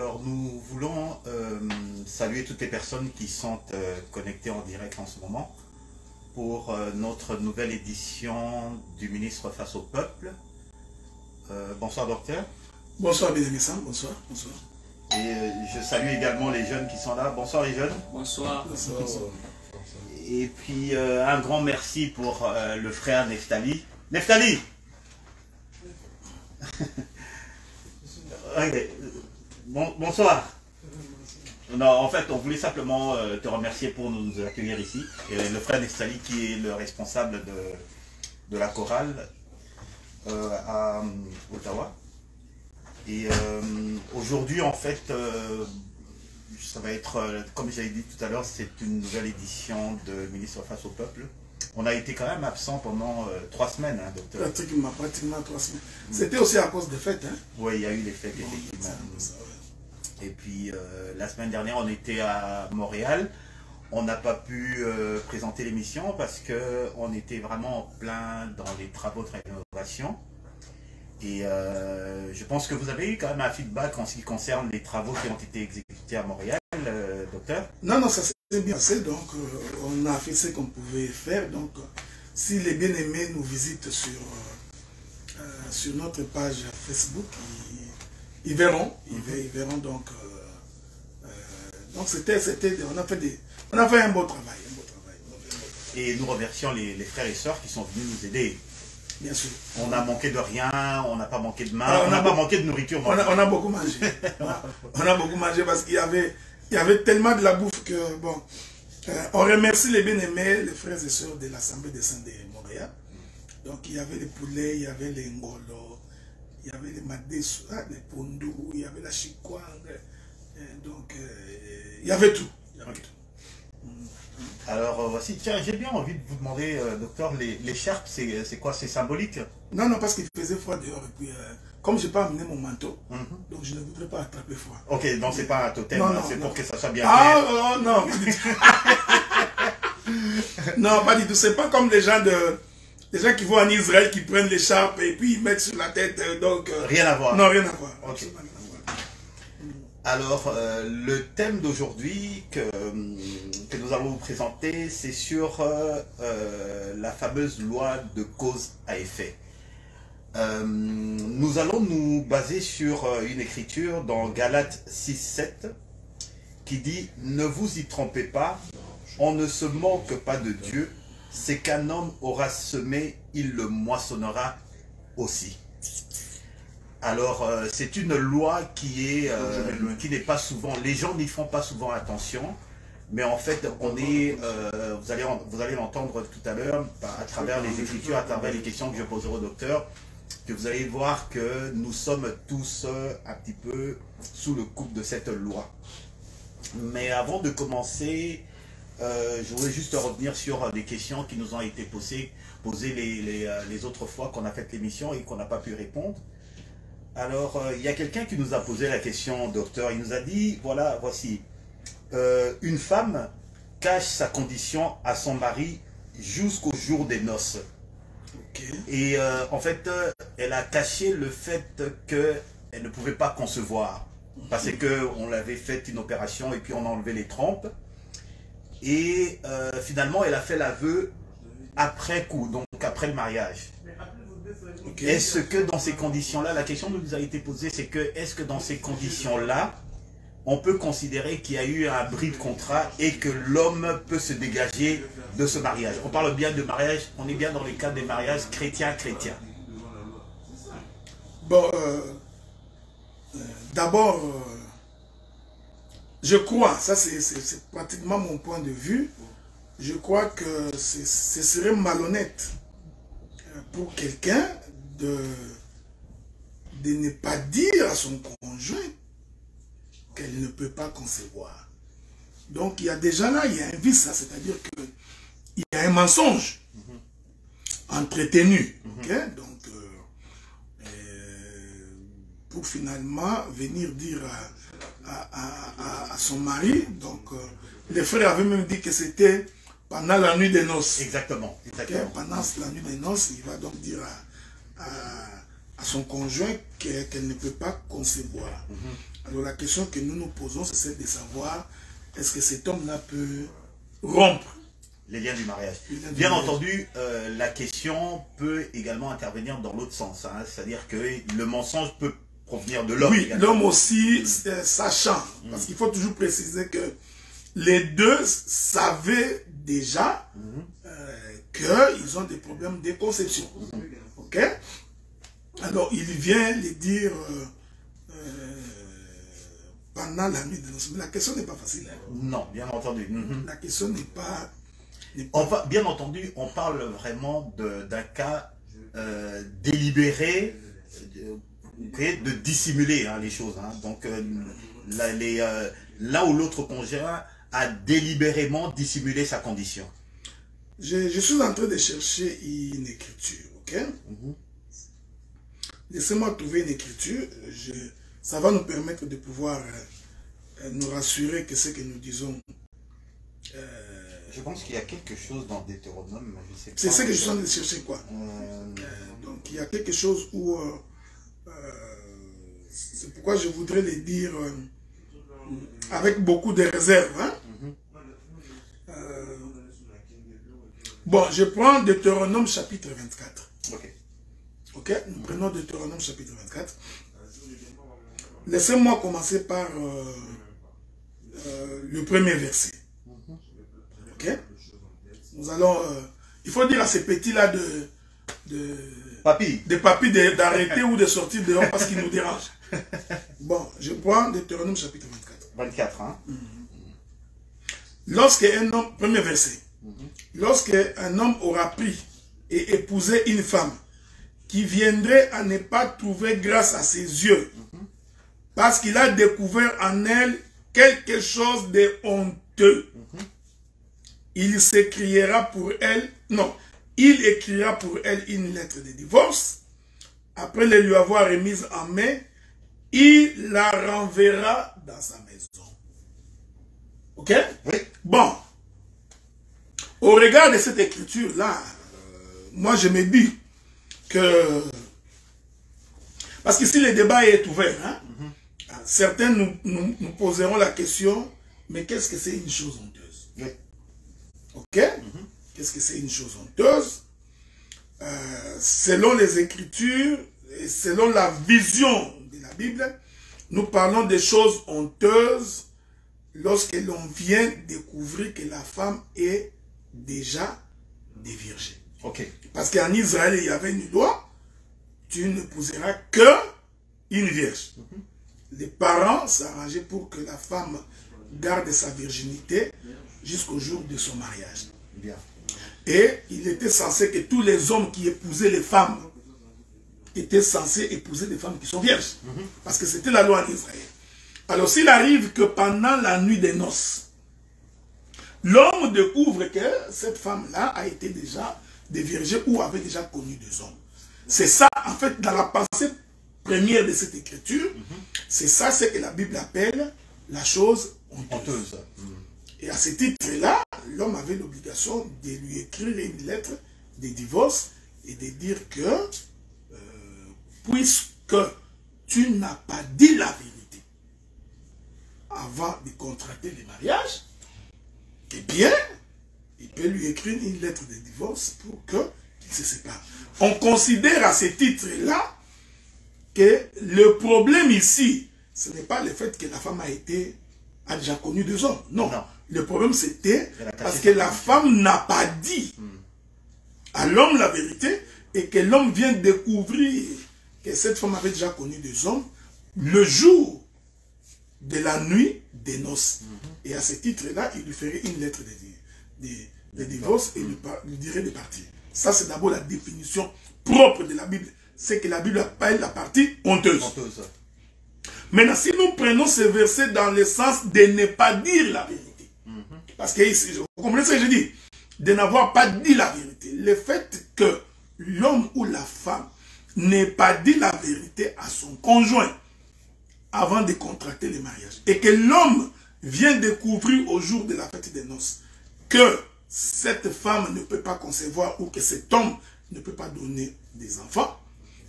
Alors nous voulons saluer toutes les personnes qui sont connectées en direct en ce moment pour notre nouvelle édition du ministre face au peuple. Bonsoir docteur. Bonsoir bien-aimé Sam, bonsoir. Bonsoir. Et je salue également les jeunes qui sont là. Bonsoir les jeunes. Bonsoir. Bonsoir. Et puis un grand merci pour le frère Neftali. Neftali. Okay. Bonsoir. Non, en fait, on voulait simplement te remercier pour nous accueillir ici. Et le frère Neftali qui est le responsable de la chorale à Ottawa. Et aujourd'hui, en fait, ça va être, comme j'avais dit tout à l'heure, c'est une nouvelle édition de Ministre face au peuple. On a été quand même absent pendant 3 semaines, hein, docteur. Pratiquement 3 semaines. C'était aussi à cause des fêtes. Hein? Oui, il y a eu les fêtes, effectivement. Et puis, la semaine dernière, on était à Montréal. On n'a pas pu présenter l'émission parce qu'on était vraiment en plein dans les travaux de rénovation. Et je pense que vous avez eu quand même un feedback en ce qui concerne les travaux qui ont été exécutés à Montréal, docteur. Non, ça s'est bien passé. Donc, on a fait ce qu'on pouvait faire. Donc, si les bien-aimés nous visitent sur notre page Facebook, ils verront. Ils verront donc. Donc, on a fait un beau travail. Et nous remercions les frères et sœurs qui sont venus nous aider. Bien sûr. On n'a manqué de rien, on n'a pas manqué de main, on n'a pas manqué de nourriture. On a beaucoup mangé. On a beaucoup mangé parce qu'il y avait tellement de la bouffe que, bon, on remercie les bien-aimés, les frères et sœurs de l'Assemblée des Saints de Montréal. Donc, il y avait les poulets, il y avait les ngolo, il y avait les madessu, les pondou, il y avait la chikwang. Donc, il y avait tout. Alors voici, tiens, j'ai bien envie de vous demander, docteur, l'écharpe, c'est quoi? C'est symbolique? Non, parce qu'il faisait froid dehors. Et puis, comme je n'ai pas amené mon manteau, donc je ne voudrais pas attraper froid. Ok, donc c'est pas un totem, c'est pour que ça soit bien clair. Ah, non. Non, pas du tout. C'est pas comme les gens qui vont en Israël, qui prennent l'écharpe et puis ils mettent sur la tête. Donc, rien à voir. Non, rien à voir. Okay. Alors, le thème d'aujourd'hui que nous allons vous présenter, c'est sur la fameuse loi de cause à effet. Nous allons nous baser sur une écriture dans Galates 6:7 qui dit « Ne vous y trompez pas, on ne se moque pas de Dieu, c'est qu'un homme aura semé, il le moissonnera aussi. » Alors, c'est une loi qui n'est pas souvent, les gens n'y font pas souvent attention, mais en fait, vous allez l'entendre tout à l'heure à travers les écritures, à travers les questions que je poserai au docteur, que vous allez voir que nous sommes tous un petit peu sous le coup de cette loi. Mais avant de commencer, je voudrais juste revenir sur des questions qui nous ont été posées les autres fois qu'on a fait l'émission et qu'on n'a pas pu répondre. Alors, il y a quelqu'un qui nous a posé la question, docteur. Il nous a dit, voilà, voici, une femme cache sa condition à son mari jusqu'au jour des noces. Okay. Et en fait, elle a caché le fait qu'elle ne pouvait pas concevoir. Parce qu'on l'avait fait une opération et puis on a enlevé les trompes. Et finalement, elle a fait l'aveu après coup, donc après le mariage. Okay. Est-ce que dans ces conditions-là, la question qui nous a été posée, c'est que est-ce que dans ces conditions-là, on peut considérer qu'il y a eu un bris de contrat et que l'homme peut se dégager de ce mariage? On parle bien de mariage, on est bien dans les cas des mariages chrétiens-chrétiens. Bon, d'abord, je crois, ça c'est pratiquement mon point de vue, je crois que ce serait malhonnête pour quelqu'un de ne pas dire à son conjoint qu'elle ne peut pas concevoir. Donc il y a déjà là, il y a un vice, c'est-à-dire qu'il y a un mensonge entretenu. Okay? Donc, pour finalement venir dire à son mari, donc les frères avaient même dit que c'était pendant la nuit des noces. Exactement. Okay? Pendant la nuit des noces, il va donc dire à son conjoint qu'elle ne peut pas concevoir. Alors la question que nous nous posons, c'est celle de savoir, est-ce que cet homme-là peut rompre les liens du mariage. Bien entendu, la question peut également intervenir dans l'autre sens. Hein, c'est-à-dire que le mensonge peut provenir de l'homme. Oui, l'homme aussi, sachant. Parce qu'il faut toujours préciser que les deux savaient déjà qu'ils ont des problèmes de conception. Ok? Alors, il vient les dire pendant la nuit de noces. Mais la question n'est pas facile. Hein? Non, bien entendu. La question n'est pas... Bien entendu, on parle vraiment d'un cas délibéré de dissimuler hein, les choses. Hein. Donc, l'un ou l'autre conjoint a délibérément dissimulé sa condition. Je suis en train de chercher une écriture, ok? Laissez-moi trouver une écriture. Ça va nous permettre de pouvoir nous rassurer que ce que nous disons... je pense qu'il y a quelque chose dans Deutéronome. C'est ce que je suis en train de chercher, quoi. Donc, il y a quelque chose où... c'est pourquoi je voudrais le dire avec beaucoup de réserve. Hein? Bon, je prends Deutéronome chapitre 24. Ok, nous prenons Deutéronome chapitre 24. Laissez-moi commencer par le premier verset. Ok? Nous allons... il faut dire à ces petits-là Papy d'arrêter ou de sortir dehors parce qu'ils nous dérangent. Bon, je prends Deutéronome chapitre 24. 24, hein? Lorsque un homme... Premier verset. Lorsque un homme aura pris et épousé une femme qui viendrait à ne pas trouver grâce à ses yeux, parce qu'il a découvert en elle quelque chose de honteux, il s'écriera pour elle, non, il écrira pour elle une lettre de divorce. Après le lui avoir remise en main, il la renverra dans sa maison. Ok? Oui. Bon. Au regard de cette écriture-là, moi je me dis que... Parce que si le débat est ouvert, hein, certains nous poseront la question, mais qu'est-ce que c'est une chose honteuse? Oui. Ok? Qu'est-ce que c'est une chose honteuse? Selon les Écritures et selon la vision de la Bible, nous parlons des choses honteuses lorsque l'on vient découvrir que la femme est déjà déviergée. Ok. Parce qu'en Israël, il y avait une loi, tu n'épouseras que une vierge. Les parents s'arrangeaient pour que la femme garde sa virginité jusqu'au jour de son mariage. Bien. Et il était censé que tous les hommes qui épousaient les femmes étaient censés épouser des femmes qui sont vierges. Parce que c'était la loi en Israël. Alors s'il arrive que pendant la nuit des noces, l'homme découvre que cette femme-là a été déjà déviergée ou avait déjà connu des hommes. C'est ça, en fait, dans la pensée première de cette écriture, c'est ça ce que la Bible appelle la chose honteuse. Et à ce titre-là, l'homme avait l'obligation de lui écrire une lettre de divorce et de dire que, puisque tu n'as pas dit la vérité avant de contracter le mariage, eh bien, il peut lui écrire une lettre de divorce pour qu'il se sépare. On considère à ce titre-là que le problème ici, ce n'est pas le fait que la femme a déjà connu deux hommes. Non. Le problème c'était parce que la femme n'a pas dit à l'homme la vérité et que l'homme vient découvrir que cette femme avait déjà connu deux hommes le jour de la nuit des noces. Et à ce titre-là, il lui ferait une lettre de divorce et lui dirait de partir. Ça, c'est d'abord la définition propre de la Bible. C'est que la Bible appelle la partie honteuse. Maintenant, si nous prenons ce verset dans le sens de ne pas dire la vérité, parce que ici, vous comprenez ce que je dis? De n'avoir pas dit la vérité. Le fait que l'homme ou la femme n'ait pas dit la vérité à son conjoint avant de contracter le mariage, et que l'homme vient découvrir au jour de la fête des noces que cette femme ne peut pas concevoir ou que cet homme ne peut pas donner des enfants,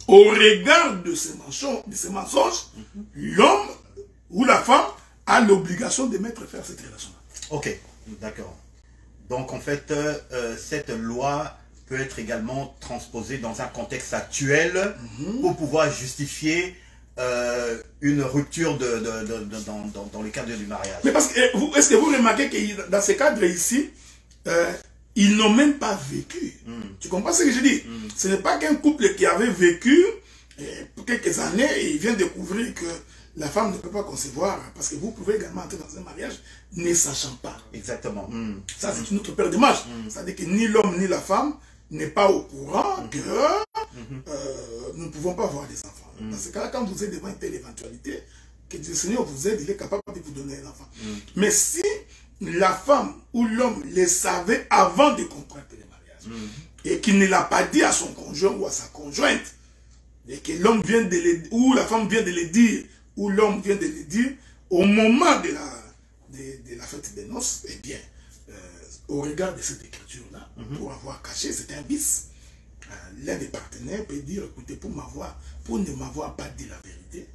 au regard de ces mensonges, l'homme ou la femme a l'obligation de mettre fin à cette relation-là. Ok, d'accord. Donc en fait, cette loi peut être également transposée dans un contexte actuel pour pouvoir justifier une rupture dans le cadre du mariage. Mais parce que, est-ce que vous remarquez que dans ce cadre ici, ils n'ont même pas vécu. Tu comprends ce que je dis? Ce n'est pas qu'un couple qui avait vécu pour quelques années et il vient découvrir que la femme ne peut pas concevoir, parce que vous pouvez également entrer dans un mariage ne sachant pas. Exactement. Ça, c'est une autre paire d'images. C'est-à-dire que ni l'homme ni la femme n'est pas au courant que nous ne pouvons pas avoir des enfants. Parce que quand vous êtes devant une telle éventualité, que le Seigneur vous aide, il est capable de vous donner un enfant. Mais si la femme ou l'homme le savait avant de contracter le mariage, et qu'il ne l'a pas dit à son conjoint ou à sa conjointe, et que l'homme vient de le, ou la femme vient de le dire, ou l'homme vient de le dire, au moment de la fête des noces, eh bien, au regard de cette écriture-là, pour avoir caché, c'est un vice. L'un des partenaires peut dire, écoutez, pour ne m'avoir pas dit la vérité,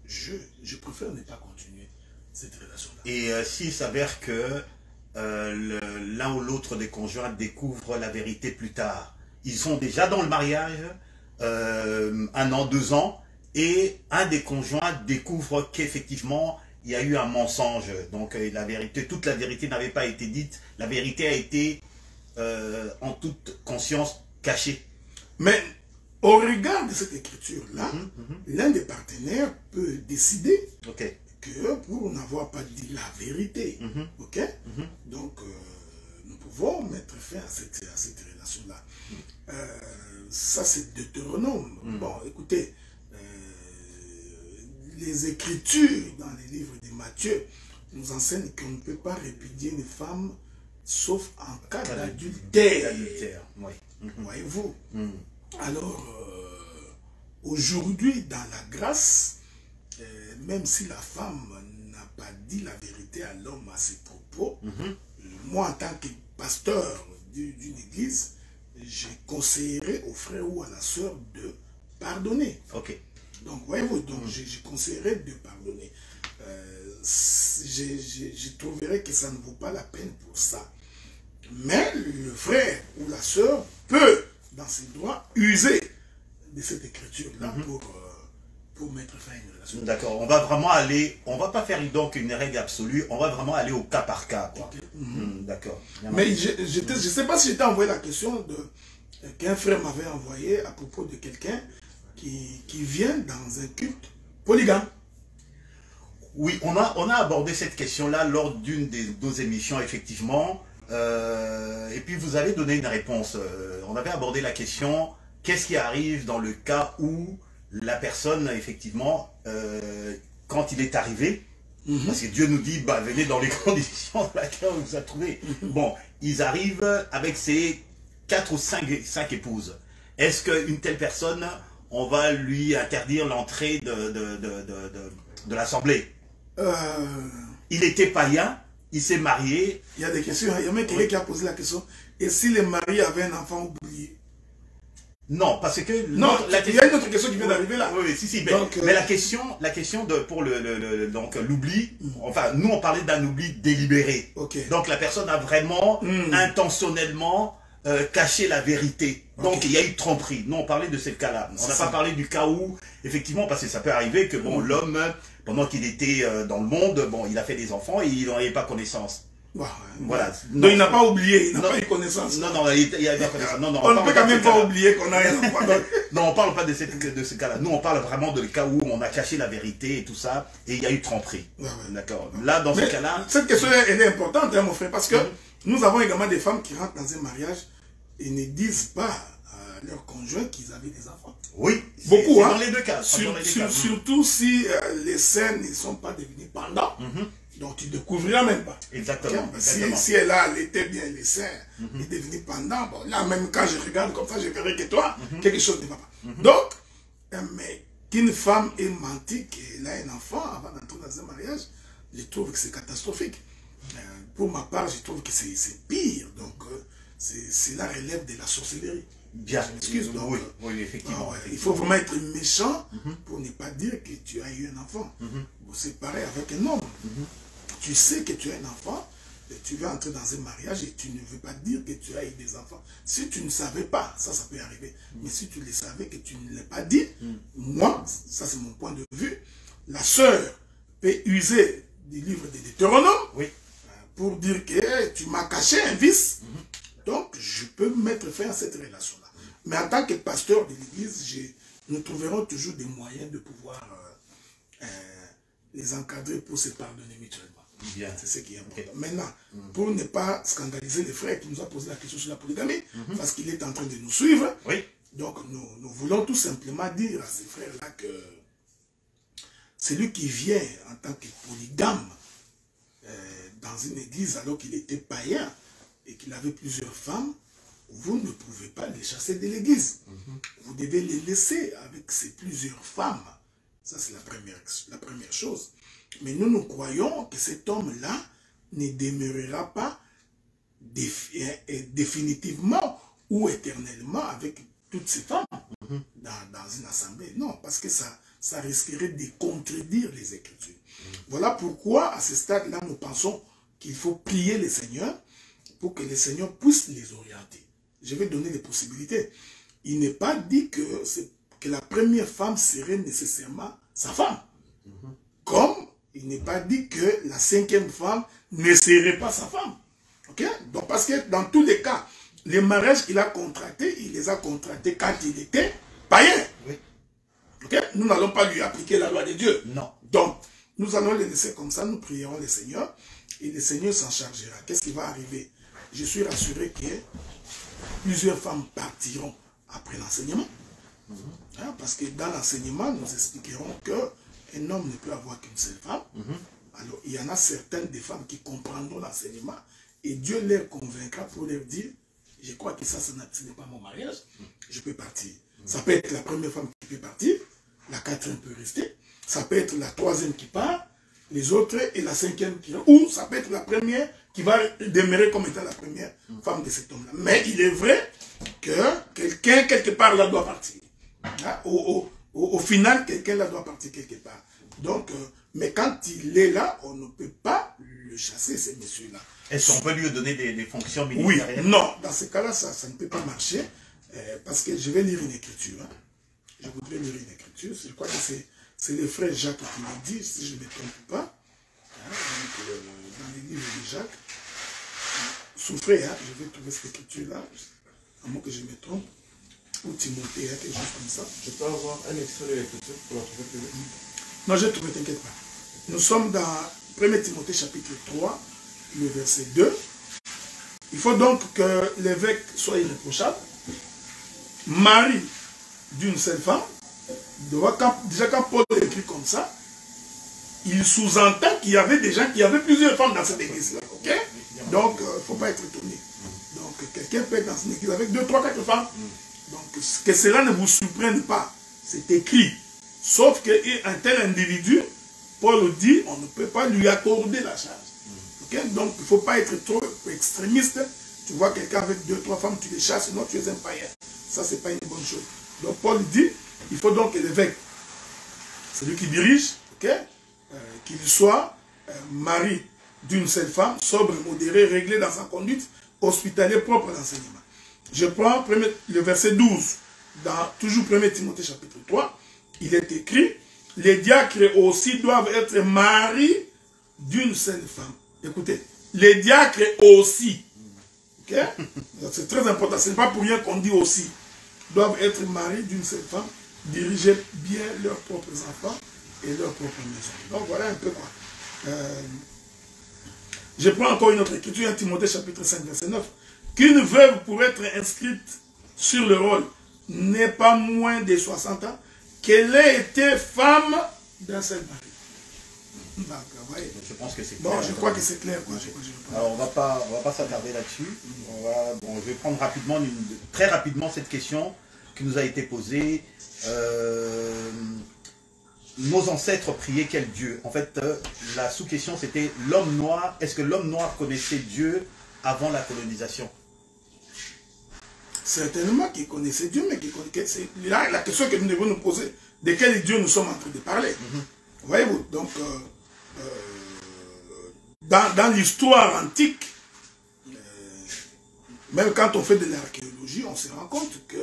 je préfère ne pas continuer cette relation-là. Et s'il s'avère que l'un ou l'autre des conjoints découvre la vérité plus tard, ils sont déjà dans le mariage, 1 an, 2 ans, et un des conjoints découvre qu'effectivement il y a eu un mensonge, donc la vérité, toute la vérité n'avait pas été dite, la vérité a été en toute conscience cachée. Mais au regard de cette écriture-là, l'un des partenaires peut décider que pour n'avoir pas dit la vérité, donc nous pouvons mettre fin à cette relation-là. Ça, c'est Deutéronome. Bon, écoutez, les Écritures dans les livres de Matthieu nous enseignent qu'on ne peut pas répudier une femme sauf en cas d'adultère. Voyez-vous? Alors, aujourd'hui, dans la grâce, même si la femme n'a pas dit la vérité à l'homme à ses propos, moi, en tant que pasteur d'une église, je conseillerais au frère ou à la sœur de pardonner. Donc, voyez-vous, donc je conseillerais de pardonner. Je trouverais que ça ne vaut pas la peine pour ça. Mais le frère ou la sœur peut, dans ses droits, user de cette écriture-là pour mettre fin à une relation. D'accord, on va vraiment aller, on va pas faire donc une règle absolue, on va vraiment aller au cas par cas. D'accord. Mais je ne sais pas si je t'ai envoyé la question qu'un frère m'avait envoyé à propos de quelqu'un qui vient dans un culte polygame. Oui, on a abordé cette question-là lors d'une de nos émissions, effectivement. Et puis vous avez donné une réponse. On avait abordé la question, qu'est-ce qui arrive dans le cas où la personne, effectivement, quand il est arrivé, parce que Dieu nous dit, bah, venez dans les conditions dans lesquelles on vous a trouvé. Bon, ils arrivent avec ses 4 ou 5 épouses. Est-ce qu'une telle personne, on va lui interdire l'entrée de l'assemblée? Il était païen, il s'est marié. Il y a des questions, il y a même quelqu'un qui a posé la question. Et si le mari avait un enfant oublié? Non, parce que... Non, il y a une autre question qui vient d'arriver là. Oui, si, mais la question pour l'oubli, enfin, nous on parlait d'un oubli délibéré. Donc la personne a vraiment intentionnellement caché la vérité. Donc il y a eu tromperie. Nous on parlait de ce cas-là. On n'a pas parlé du cas où, effectivement, parce que ça peut arriver que bon, l'homme, pendant qu'il était dans le monde, bon, il a fait des enfants et il n'en avait pas connaissance. Voilà. Donc il n'a pas oublié, il n'a pas eu connaissance. Non, il n'a pas connaissance. Non, on ne peut quand même pas oublier qu'on a un enfant. Non, on ne parle pas de ce cas-là. Nous, on parle vraiment de cas où on a caché la vérité et tout ça, et il y a eu tromperie. D'accord. Là, dans ce cas-là... Cette question, elle est importante, hein, mon frère, parce que nous avons également des femmes qui rentrent dans un mariage et ne disent pas à leur conjoint qu'ils avaient des enfants. Oui, beaucoup, hein. Dans les deux cas. Surtout si les scènes ne sont pas devenues pendant. Donc tu ne découvriras même pas. Exactement. Si elle a allaité bien les seins et devenu pendant, bon, là même quand je regarde comme ça, je verrai que toi, quelque chose ne va pas. Donc, mais qu'une femme ait menti qu'elle a un enfant avant d'entrer dans un mariage, je trouve que c'est catastrophique. Pour ma part, je trouve que c'est pire. Donc, cela relève de la sorcellerie. Bien. Excuse, donc, oui, oui, effectivement. Il faut vraiment être méchant pour ne pas dire que tu as eu un enfant. C'est pareil avec un homme. Tu sais que tu as un enfant, et tu veux entrer dans un mariage et tu ne veux pas dire que tu as eu des enfants. Si tu ne savais pas, ça peut arriver. Mais si tu le savais que tu ne l'as pas dit, moi, ça c'est mon point de vue, la sœur peut user du livre de Deutéronome pour dire que tu m'as caché un vice. Donc, je peux mettre fin à cette relation-là. Mais en tant que pasteur de l'église, nous trouverons toujours des moyens de pouvoir les encadrer pour se pardonner mutuellement. C'est ce qui est important. Maintenant, pour ne pas scandaliser les frères qui nous a posé la question sur la polygamie, parce qu'il est en train de nous suivre, donc nous voulons tout simplement dire à ces frères-là que celui qui vient en tant que polygame dans une église alors qu'il était païen et qu'il avait plusieurs femmes, vous ne pouvez pas les chasser de l'église. Vous devez les laisser avec ces plusieurs femmes. Ça, c'est la première chose. Mais nous croyons que cet homme-là ne demeurera pas définitivement ou éternellement avec toutes ces femmes dans une assemblée. Non, parce que ça risquerait de contredire les Écritures. Voilà pourquoi, à ce stade-là, nous pensons qu'il faut prier le Seigneur pour que le Seigneur puisse les orienter. Je vais donner les possibilités. Il n'est pas dit que la première femme serait nécessairement sa femme. Comme il n'est pas dit que la cinquième femme ne serait pas sa femme. Ok? Donc, parce que dans tous les cas, les mariages qu'il a contractés, il les a contractés quand il était païen. Ok? Nous n'allons pas lui appliquer la loi de Dieu. Non. Donc, nous allons les laisser comme ça, nous prierons le Seigneur et le Seigneur s'en chargera. Qu'est-ce qui va arriver? Je suis rassuré que plusieurs femmes partiront après l'enseignement. Parce que dans l'enseignement, nous expliquerons qu'un homme ne peut avoir qu'une seule femme. Alors, il y en a certaines des femmes qui comprendront l'enseignement et Dieu les convaincra pour leur dire, je crois que ça, ce n'est pas mon mariage, je peux partir. Ça peut être la première femme qui peut partir, la quatrième peut rester, ça peut être la troisième qui part, les autres et la cinquième qui... Ou ça peut être la première qui va demeurer comme étant la première femme de cet homme-là. Mais il est vrai que quelqu'un, quelque part, là, doit partir. Au final, quelqu'un là doit partir quelque part. Donc, mais quand il est là, on ne peut pas le chasser, ces messieurs-là. Est-ce qu'on peut lui donner des fonctions ministérielles? Oui, non. Dans ce cas-là, ça ne peut pas marcher. Parce que je vais lire une écriture. Je voudrais lire une écriture. Je crois que c'est le frère Jacques qui me dit, si je ne me trompe pas. Dans les livres de Jacques. Souffrez, je vais trouver cette écriture-là. À moins que je me trompe. Ou Timothée, quelque chose comme ça. Je peux avoir un extrait de l'écriture pour la trouver plus vite? Non, je trouve, t'inquiète pas. Nous sommes dans 1 Timothée chapitre 3, le verset 2. Il faut donc que l'évêque soit irréprochable, mari d'une seule femme. Déjà quand Paul écrit comme ça, il sous-entend qu'il y avait des gens qui avaient plusieurs femmes dans cette église-là. Ok? Donc, il ne faut pas être étonné. Donc, quelqu'un peut être dans une église avec 2, 3, 4 femmes. Donc, que cela ne vous surprenne pas. C'est écrit. Sauf qu'un tel individu, Paul dit, on ne peut pas lui accorder la charge. Okay? Donc, il ne faut pas être trop extrémiste. Tu vois quelqu'un avec 2, 3 femmes, tu les chasses, sinon tu es un païen. Ça, ce n'est pas une bonne chose. Donc, Paul dit, il faut donc que l'évêque, celui qui dirige, qu'il soit mari d'une seule femme, sobre, modéré, réglé dans sa conduite, hospitalier, propre à l'enseignement. Je prends le verset 12, dans toujours 1 Timothée chapitre 3, il est écrit, les diacres aussi doivent être maris d'une seule femme. Écoutez, les diacres aussi, c'est très important, ce n'est pas pour rien qu'on dit aussi, doivent être maris d'une seule femme, diriger bien leurs propres enfants et leurs propres maisons. Donc voilà un peu quoi. Je prends encore une autre écriture, 1 Timothée chapitre 5, verset 9. Qu'une veuve pour être inscrite sur le rôle n'est pas moins de 60 ans, qu'elle ait été femme d'un seul mari. Je pense que c'est clair. Bon, je crois que c'est clair. Quoi. Alors, on va pas s'attarder là-dessus. Je vais prendre très rapidement cette question qui nous a été posée. Nos ancêtres priaient quel Dieu? En fait, la sous-question c'était l'homme noir. Est-ce que l'homme noir connaissait Dieu avant la colonisation? Certainement qu'ils connaissaient Dieu, mais qu'ils connaissaient... La question que nous devons nous poser, de quel Dieu nous sommes en train de parler. Voyez-vous, donc, dans l'histoire antique, même quand on fait de l'archéologie, on se rend compte que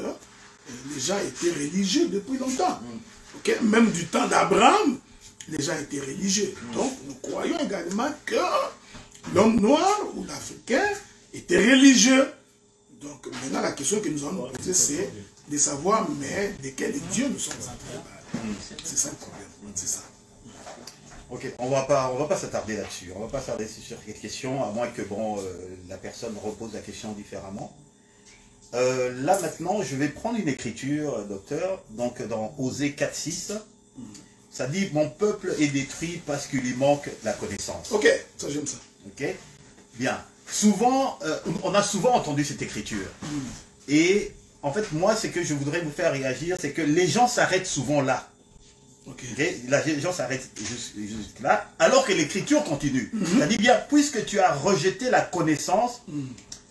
les gens étaient religieux depuis longtemps. Okay? Même du temps d'Abraham, les gens étaient religieux. Donc, nous croyons également que l'homme noir ou l'Africain était religieux. Donc, maintenant, la question que nous allons nous poser, c'est de savoir, mais de quel Dieu nous sommes en train de parler. C'est ça le problème. C'est ça. Ok, on va pas s'attarder là-dessus. On va pas s'attarder sur cette question, à moins que bon, la personne repose la question différemment. Là maintenant, je vais prendre une écriture, docteur, donc dans Osée 4.6. Ça dit, mon peuple est détruit parce qu'il lui manque la connaissance. Ok, ça j'aime ça. Ok, bien. Souvent, on a souvent entendu cette écriture. Et en fait, moi, ce que je voudrais vous faire réagir, c'est que les gens s'arrêtent souvent là. Okay. Les gens s'arrêtent juste là, alors que l'écriture continue. Ça dit bien, puisque tu as rejeté la connaissance,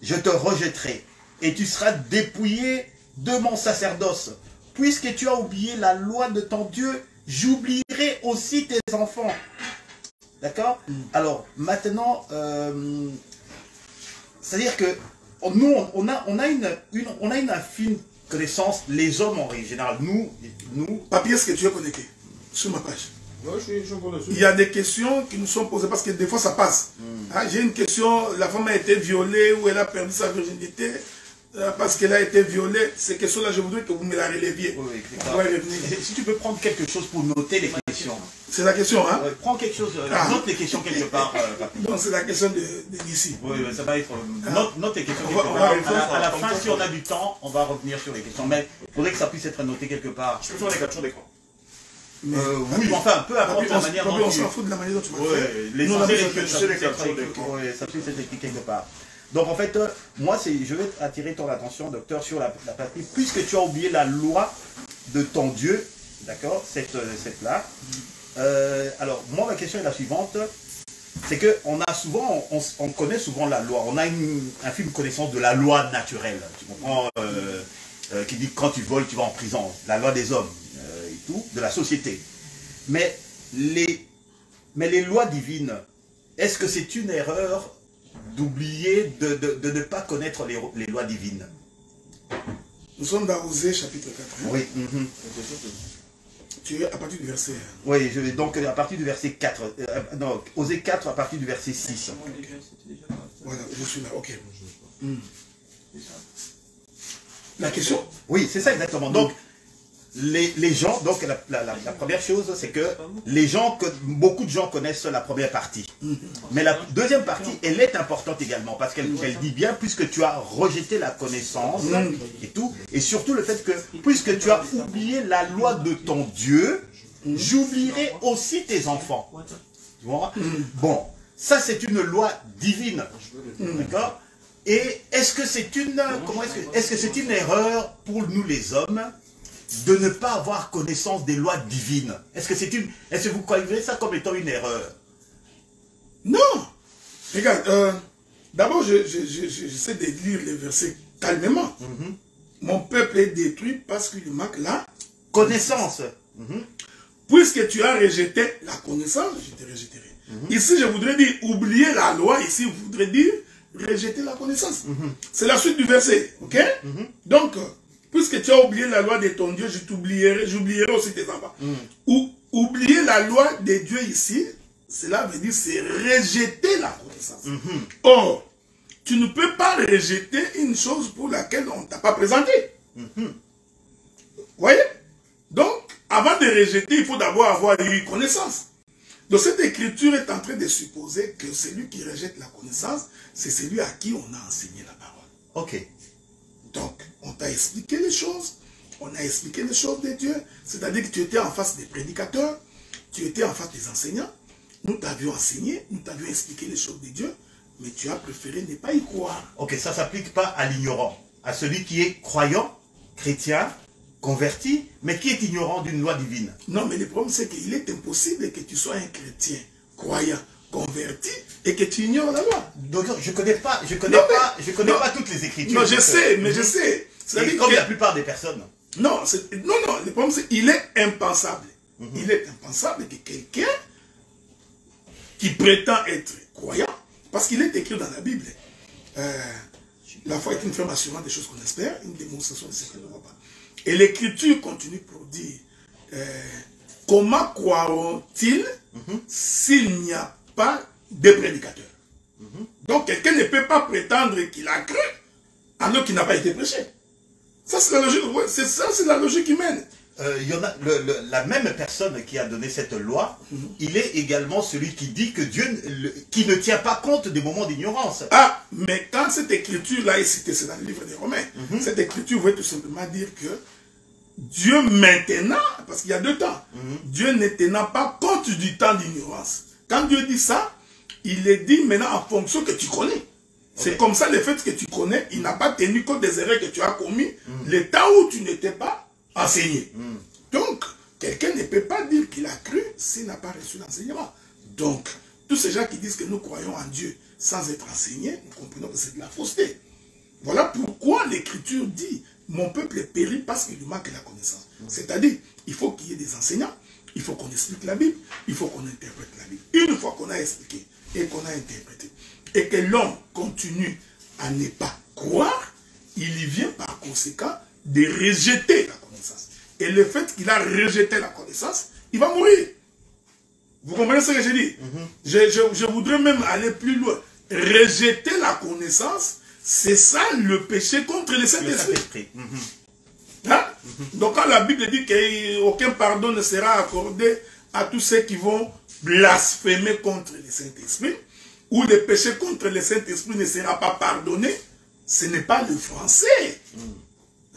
je te rejetterai. Et tu seras dépouillé de mon sacerdoce. Puisque tu as oublié la loi de ton Dieu, j'oublierai aussi tes enfants. D'accord? Alors, maintenant, c'est-à-dire que nous, on a une infime connaissance, les hommes en général, nous... Papier, est-ce que tu es connecté sur ma page? Ouais, je suis encore dessus. Il y a des questions qui nous sont posées parce que des fois ça passe. Hein, j'ai une question, la femme a été violée ou elle a perdu sa virginité parce qu'elle a été violée. Ces questions-là, je voudrais que vous me la releviez. Oui, si tu peux prendre quelque chose pour noter les questions. C'est la question, hein? Prends quelque chose, note les questions quelque part. Donc c'est la question d'ici. Oui, ça va être... Note les questions quelque part. À la fin, si on a du temps, on va revenir sur les questions. Mais il faudrait que ça puisse être noté quelque part. Je peux faire les captures d'écran. Oui, enfin, peu importe la manière dont on s'en fout de la manière dont tu vas faire. L'essentiel est que ça puisse être écrit quelque part. Donc en fait, moi, je vais attirer ton attention, docteur, sur la partie, puisque tu as oublié la loi de ton Dieu, d'accord, cette là. Alors, moi, ma question est la suivante, c'est qu'on a souvent, on connaît souvent la loi, on a une infime connaissance de la loi naturelle, tu comprends, qui dit que quand tu voles, tu vas en prison, la loi des hommes. Tout, de la société. Mais les lois divines, est-ce que c'est une erreur d'oublier de ne pas connaître les lois divines? Nous sommes dans Osée chapitre 4. Hein? Oui. Tu es à partir du verset... Oui, donc à partir du verset 4. Non, Osée 4 à partir du verset 6. Voilà, je suis là, ok. La question? Oui, c'est ça exactement. Donc, les gens, donc la première chose, c'est que beaucoup de gens connaissent la première partie. Mais la deuxième partie, elle est importante également, parce qu'elle dit bien, puisque tu as rejeté la connaissance et tout, et surtout le fait que, puisque tu as oublié la loi de ton Dieu, j'oublierai aussi tes enfants. Tu vois? Bon, ça c'est une loi divine. D'accord? Et est-ce que c'est une erreur pour nous les hommes de ne pas avoir connaissance des lois divines? Est-ce que vous croyez ça comme étant une erreur? Non. Regarde, d'abord j'essaie de lire les versets calmement. Mon peuple est détruit parce qu'il manque la connaissance. Puisque tu as rejeté la connaissance, je te rejetterai. Ici, je voudrais dire oublier la loi. Ici, je voudrais dire rejeter la connaissance. C'est la suite du verset. Ok? Donc, puisque tu as oublié la loi de ton Dieu, j'oublierai aussi tes enfants. Ou oublier la loi de Dieu ici, cela veut dire c'est rejeter la connaissance. Or, tu ne peux pas rejeter une chose pour laquelle on ne t'a pas présenté. Vous voyez? Donc, avant de rejeter, il faut d'abord avoir eu connaissance. Donc cette écriture est en train de supposer que celui qui rejette la connaissance, c'est celui à qui on a enseigné la parole. Ok. Donc, on t'a expliqué les choses, on a expliqué les choses de Dieu, c'est-à-dire que tu étais en face des prédicateurs, tu étais en face des enseignants, nous t'avions enseigné, nous t'avions expliqué les choses de Dieu, mais tu as préféré ne pas y croire. Ok, ça ne s'applique pas à l'ignorant, à celui qui est croyant, chrétien, converti, mais qui est ignorant d'une loi divine. Non, mais le problème c'est qu'il est impossible que tu sois un chrétien, croyant, converti, et que tu ignores la loi. Donc je connais pas toutes les écritures. Non, je sais, mais je sais. Et comme la plupart des personnes. Non, non, le problème c'est qu'il est impensable. Il est impensable que quelqu'un qui prétend être croyant, parce qu'il est écrit dans la Bible, la foi est une ferme assurance des choses qu'on espère, une démonstration de ce qu'on ne voit pas. Et l'écriture continue pour dire, comment croiront-ils s'il n'y a pas de prédicateur? Donc quelqu'un ne peut pas prétendre qu'il a cru alors qu'il n'a pas été prêché. Ça c'est la logique, c'est ça, c'est la logique humaine. Il y en a la même personne qui a donné cette loi, il est également celui qui dit que Dieu qui ne tient pas compte des moments d'ignorance. Ah, mais quand cette écriture-là est citée, c'est dans le livre des Romains, cette écriture veut tout simplement dire que Dieu maintenant, parce qu'il y a deux temps, Dieu ne tenant pas compte du temps d'ignorance. Quand Dieu dit ça, il est dit maintenant en fonction que tu connais. C'est comme ça le fait que tu connais, il n'a pas tenu compte des erreurs que tu as commis, le temps où tu n'étais pas enseigné. Donc, quelqu'un ne peut pas dire qu'il a cru s'il n'a pas reçu l'enseignement. Donc, tous ces gens qui disent que nous croyons en Dieu sans être enseignés, nous comprenons que c'est de la fausseté. Voilà pourquoi l'Écriture dit, mon peuple périt parce qu'il lui manque la connaissance. C'est-à-dire, il faut qu'il y ait des enseignants, il faut qu'on explique la Bible, il faut qu'on interprète la Bible. Une fois qu'on a expliqué et qu'on a interprété, et que l'homme continue à ne pas croire, il y vient par conséquent de rejeter la connaissance. Et le fait qu'il a rejeté la connaissance, il va mourir. Vous comprenez ce que je dis? Je voudrais même aller plus loin. Rejeter la connaissance, c'est ça le péché contre le Saint-Esprit. Hein? Donc quand la Bible dit qu'aucun pardon ne sera accordé à tous ceux qui vont blasphémer contre le Saint-Esprit, ou le péché contre le Saint-Esprit ne sera pas pardonné, ce n'est pas le français.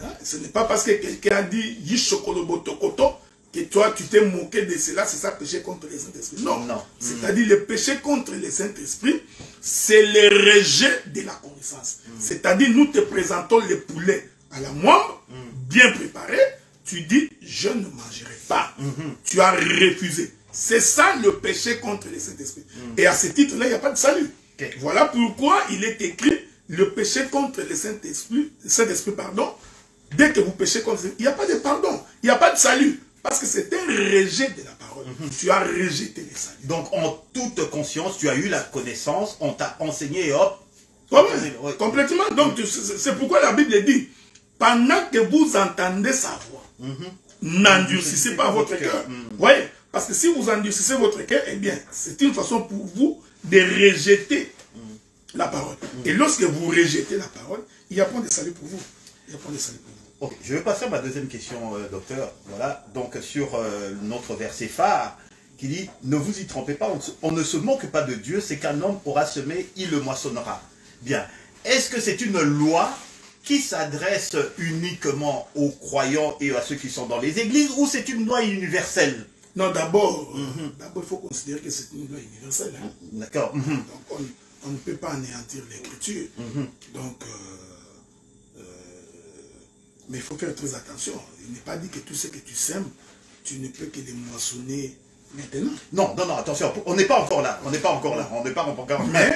Hein? Ce n'est pas parce que quelqu'un a dit Yishokolobotokoto que toi tu t'es moqué de cela, c'est ça péché contre le Saint-Esprit. Non. C'est-à-dire le péché contre le Saint-Esprit, c'est le rejet de la connaissance. C'est-à-dire nous te présentons le poulet à la moire, bien préparé, tu dis je ne mangerai pas. Tu as refusé. C'est ça le péché contre le Saint-Esprit. Et à ce titre-là, il n'y a pas de salut. Voilà pourquoi il est écrit le péché contre le Saint-Esprit, pardon. Dès que vous péchez contre le Saint-Esprit, il n'y a pas de pardon, il n'y a pas de salut. Parce que c'est un rejet de la parole. Tu as rejeté les saluts. Donc en toute conscience, tu as eu la connaissance, on t'a enseigné et hop. Complètement. Donc c'est pourquoi la Bible dit, pendant que vous entendez sa voix, n'endurcissez pas votre cœur. Voyez? Parce que si vous endurcissez votre cœur, eh bien, c'est une façon pour vous de rejeter la parole. Et lorsque vous rejetez la parole, il n'y a pas de salut pour vous. Il n'y a pas de salut pour vous. Okay. Je vais passer à ma deuxième question, docteur. Voilà, donc sur notre verset phare qui dit « Ne vous y trompez pas, on ne se moque pas de Dieu, c'est qu'un homme aura semé, il le moissonnera. » Bien, est-ce que c'est une loi qui s'adresse uniquement aux croyants et à ceux qui sont dans les églises, ou c'est une loi universelle? Non, d'abord, il faut considérer que c'est une loi universelle. Hein. D'accord. Donc, on ne peut pas anéantir l'écriture. Donc, mais il faut faire très attention. Il n'est pas dit que tout ce que tu sèmes, tu ne peux que les moissonner maintenant. Non, attention, on n'est pas encore là. On n'est pas encore là. Mais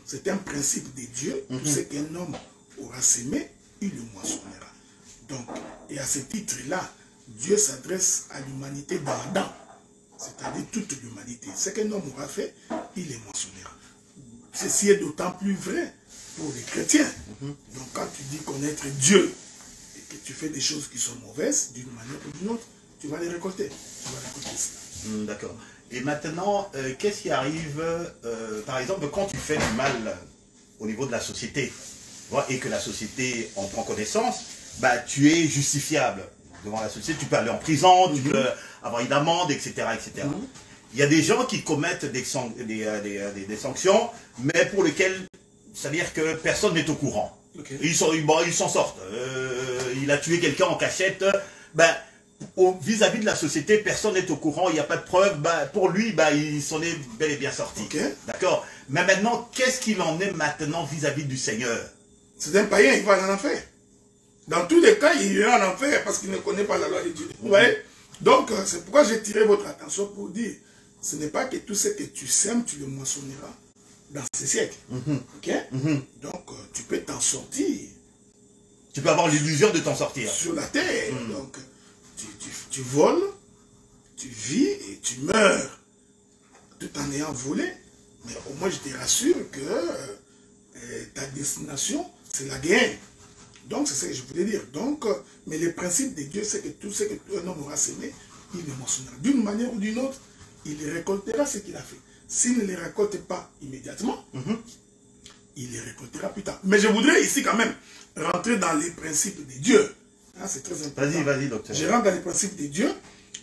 c'est un principe de Dieu. Tout ce qu'un homme aura sémé, il le moissonnera. Donc, et à ce titre-là, Dieu s'adresse à l'humanité d'Adam, c'est-à-dire toute l'humanité. Ce qu'un homme aura fait, il les moissonnera. Ceci est d'autant plus vrai pour les chrétiens. Donc quand tu dis connaître Dieu et que tu fais des choses qui sont mauvaises, d'une manière ou d'une autre, tu vas les récolter. Tu vas récolter cela. D'accord. Et maintenant, qu'est-ce qui arrive, par exemple, quand tu fais du mal au niveau de la société, et que la société en prend connaissance, bah, tu es justifiable devant la société, tu peux aller en prison, tu peux avoir une amende, etc. etc. Il y a des gens qui commettent des sanctions, mais pour lesquelles, c'est-à-dire que personne n'est au courant. Ils s'en sortent. Il a tué quelqu'un en cachette. Ben, vis-à-vis de la société, personne n'est au courant, il n'y a pas de preuve. Ben, pour lui, ben, il s'en est bel et bien sorti. D'accord. Mais maintenant, qu'est-ce qu'il en est maintenant vis-à-vis du Seigneur? C'est un païen, il va en enfer. Dans tous les cas, il ira en enfer parce qu'il ne connaît pas la loi de Dieu. Vous voyez? Donc, c'est pourquoi j'ai tiré votre attention pour dire, ce n'est pas que tout ce que tu sèmes, tu le moissonneras dans ce siècle. Donc, tu peux t'en sortir Tu peux avoir l'illusion de t'en sortir. Sur la terre. Donc, tu voles, tu vis et tu meurs tout en ayant volé. Mais au moins, je te rassure que ta destination, c'est la guerre. Donc, c'est ça que je voulais dire. Donc, mais le principe de Dieu, c'est que tout ce qu'un homme aura semé, il le moissonnera. D'une manière ou d'une autre, il récoltera ce qu'il a fait. S'il ne les récolte pas immédiatement, il les récoltera plus tard. Mais je voudrais ici quand même rentrer dans les principes de Dieu. Hein, c'est très important. Vas-y, docteur. Je rentre dans les principes de Dieu.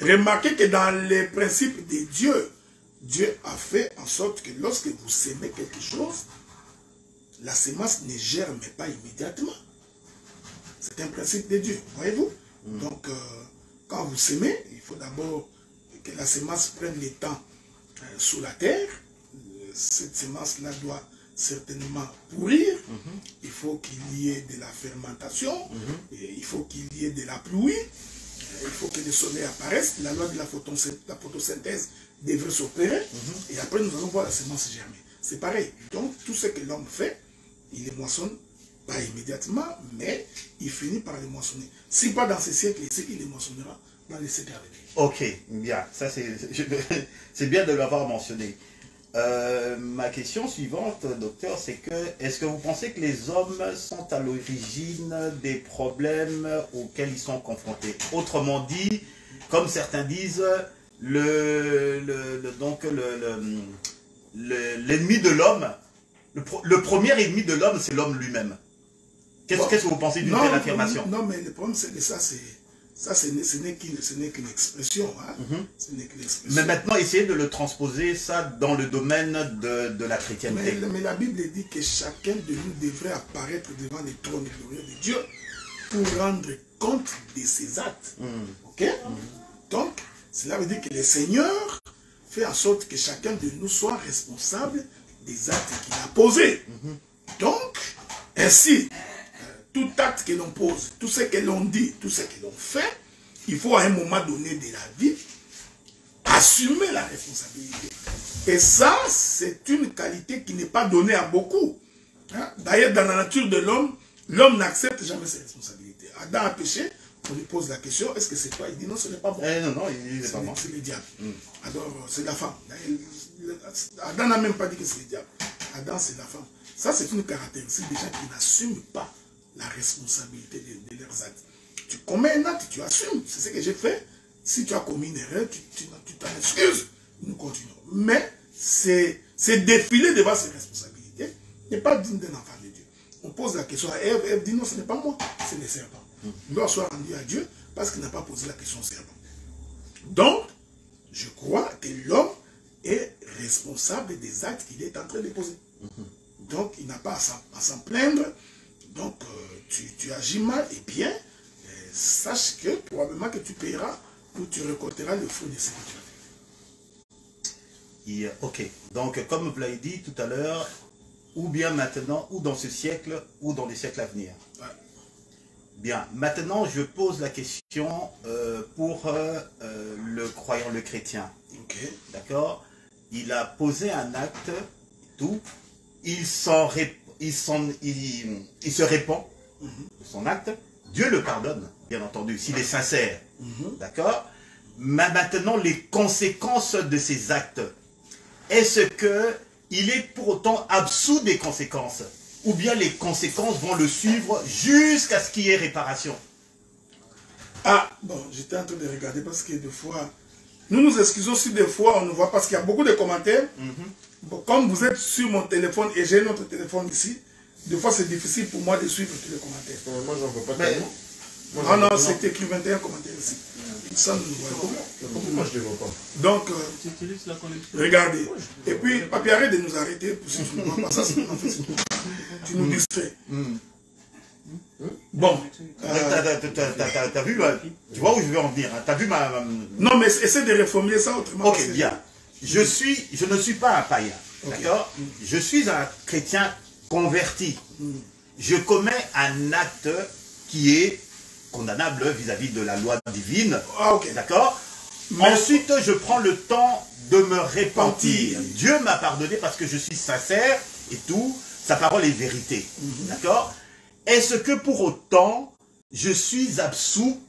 Remarquez que dans les principes de Dieu, Dieu a fait en sorte que lorsque vous semez quelque chose, la semence ne germe pas immédiatement. C'est un principe de Dieu, voyez-vous. Donc, quand vous semez, il faut d'abord que la semence prenne le temps sous la terre. Cette semence-là doit certainement pourrir. Il faut qu'il y ait de la fermentation. Et il faut qu'il y ait de la pluie. Il faut que le soleil apparaisse. La loi de la photosynthèse devrait s'opérer. Et après, nous allons voir la semence germer. C'est pareil. Donc, tout ce que l'homme fait, il les moissonne pas immédiatement, mais il finit par les moissonner. Si pas dans ce siècle-ci, il les moissonnera dans les siècles à venir. Ok, bien. Ça, c'est bien de l'avoir mentionné. Ma question suivante, docteur, c'est que, est-ce que vous pensez que les hommes sont à l'origine des problèmes auxquels ils sont confrontés? Autrement dit, comme certains disent, l'ennemi de l'homme, le premier ennemi de l'homme, c'est l'homme lui-même. Qu'est-ce que vous pensez d'une telle affirmation? Non, mais le problème, c'est que ce n'est qu'une expression. Hein? Ce n'est qu'une expression. Mais maintenant, essayez de le transposer, ça, dans le domaine de la chrétienté. Mais la Bible dit que chacun de nous devrait apparaître devant le trône glorieux de Dieu pour rendre compte de ses actes. Ok? Donc, cela veut dire que le Seigneur fait en sorte que chacun de nous soit responsable des actes qu'il a posés. Donc, ainsi, tout acte que l'on pose, tout ce que l'on dit, tout ce que l'on fait, il faut à un moment donné de la vie assumer la responsabilité. Et ça, c'est une qualité qui n'est pas donnée à beaucoup. Hein? D'ailleurs, dans la nature de l'homme, l'homme n'accepte jamais ses responsabilités. Adam a péché, on lui pose la question, est-ce que c'est toi? Il dit non, ce n'est pas moi. Non, il n'est pas moi. C'est le diable. Alors, c'est la femme. Adam n'a même pas dit que c'est le diable. Adam, c'est la femme. Ça, c'est une caractéristique des gens qui n'assument pas la responsabilité de leurs actes. Tu commets un acte, tu assumes. C'est ce que j'ai fait. Si tu as commis une erreur, tu t'en excuses. Nous continuons. Mais c'est défiler devant ses responsabilités n'est pas digne d'un enfant de Dieu. On pose la question à Ève. Ève dit non, ce n'est pas moi, c'est le serpent. Gloire soit rendue à Dieu parce qu'il n'a pas posé la question au serpent. Donc, je crois que l'homme est responsable des actes qu'il est en train de poser. Donc, il n'a pas à s'en plaindre. Donc, tu agis mal et bien, sache que probablement que tu paieras ou tu récolteras le fruit de ce que tu as fait. Ok, donc comme vous l'avez dit tout à l'heure, ou bien maintenant, ou dans ce siècle, ou dans les siècles à venir. Ouais. Bien, maintenant je pose la question pour le croyant, le chrétien. Ok. D'accord? Il a posé un acte, tout, il se répand de son acte, Dieu le pardonne, bien entendu, s'il est sincère. D'accord? Mais maintenant, les conséquences de ses actes, est-ce qu'il est pour autant absous des conséquences? Ou bien les conséquences vont le suivre jusqu'à ce qu'il y ait réparation? Ah, bon, j'étais en train de regarder parce que des fois, nous nous excusons si des fois on ne voit pas, parce qu'il y a beaucoup de commentaires. Bon, comme vous êtes sur mon téléphone et j'ai notre téléphone ici, des fois c'est difficile pour moi de suivre tous les commentaires. Moi, j'en vois pas tellement. Non, c'est écrit 21 commentaires ici. Ça, nous ne voyons pas. Pourquoi je ne les vois pas? Donc, regardez. Et puis, papier, arrête de nous arrêter. Pour si tu ne vois pas ça, tu nous distrais. Bon. T'as vu, tu vois où je veux en venir. T'as vu ma... Non, mais essaie de reformuler ça autrement. Ok, bien. Je ne suis pas un païen. D'accord? Je suis un chrétien converti. Je commets un acte qui est condamnable vis-à-vis de la loi divine. Ah, ok. D'accord? Ensuite, je prends le temps de me repentir. Dieu m'a pardonné parce que je suis sincère et tout. Sa parole est vérité. D'accord? est-ce que pour autant, je suis absous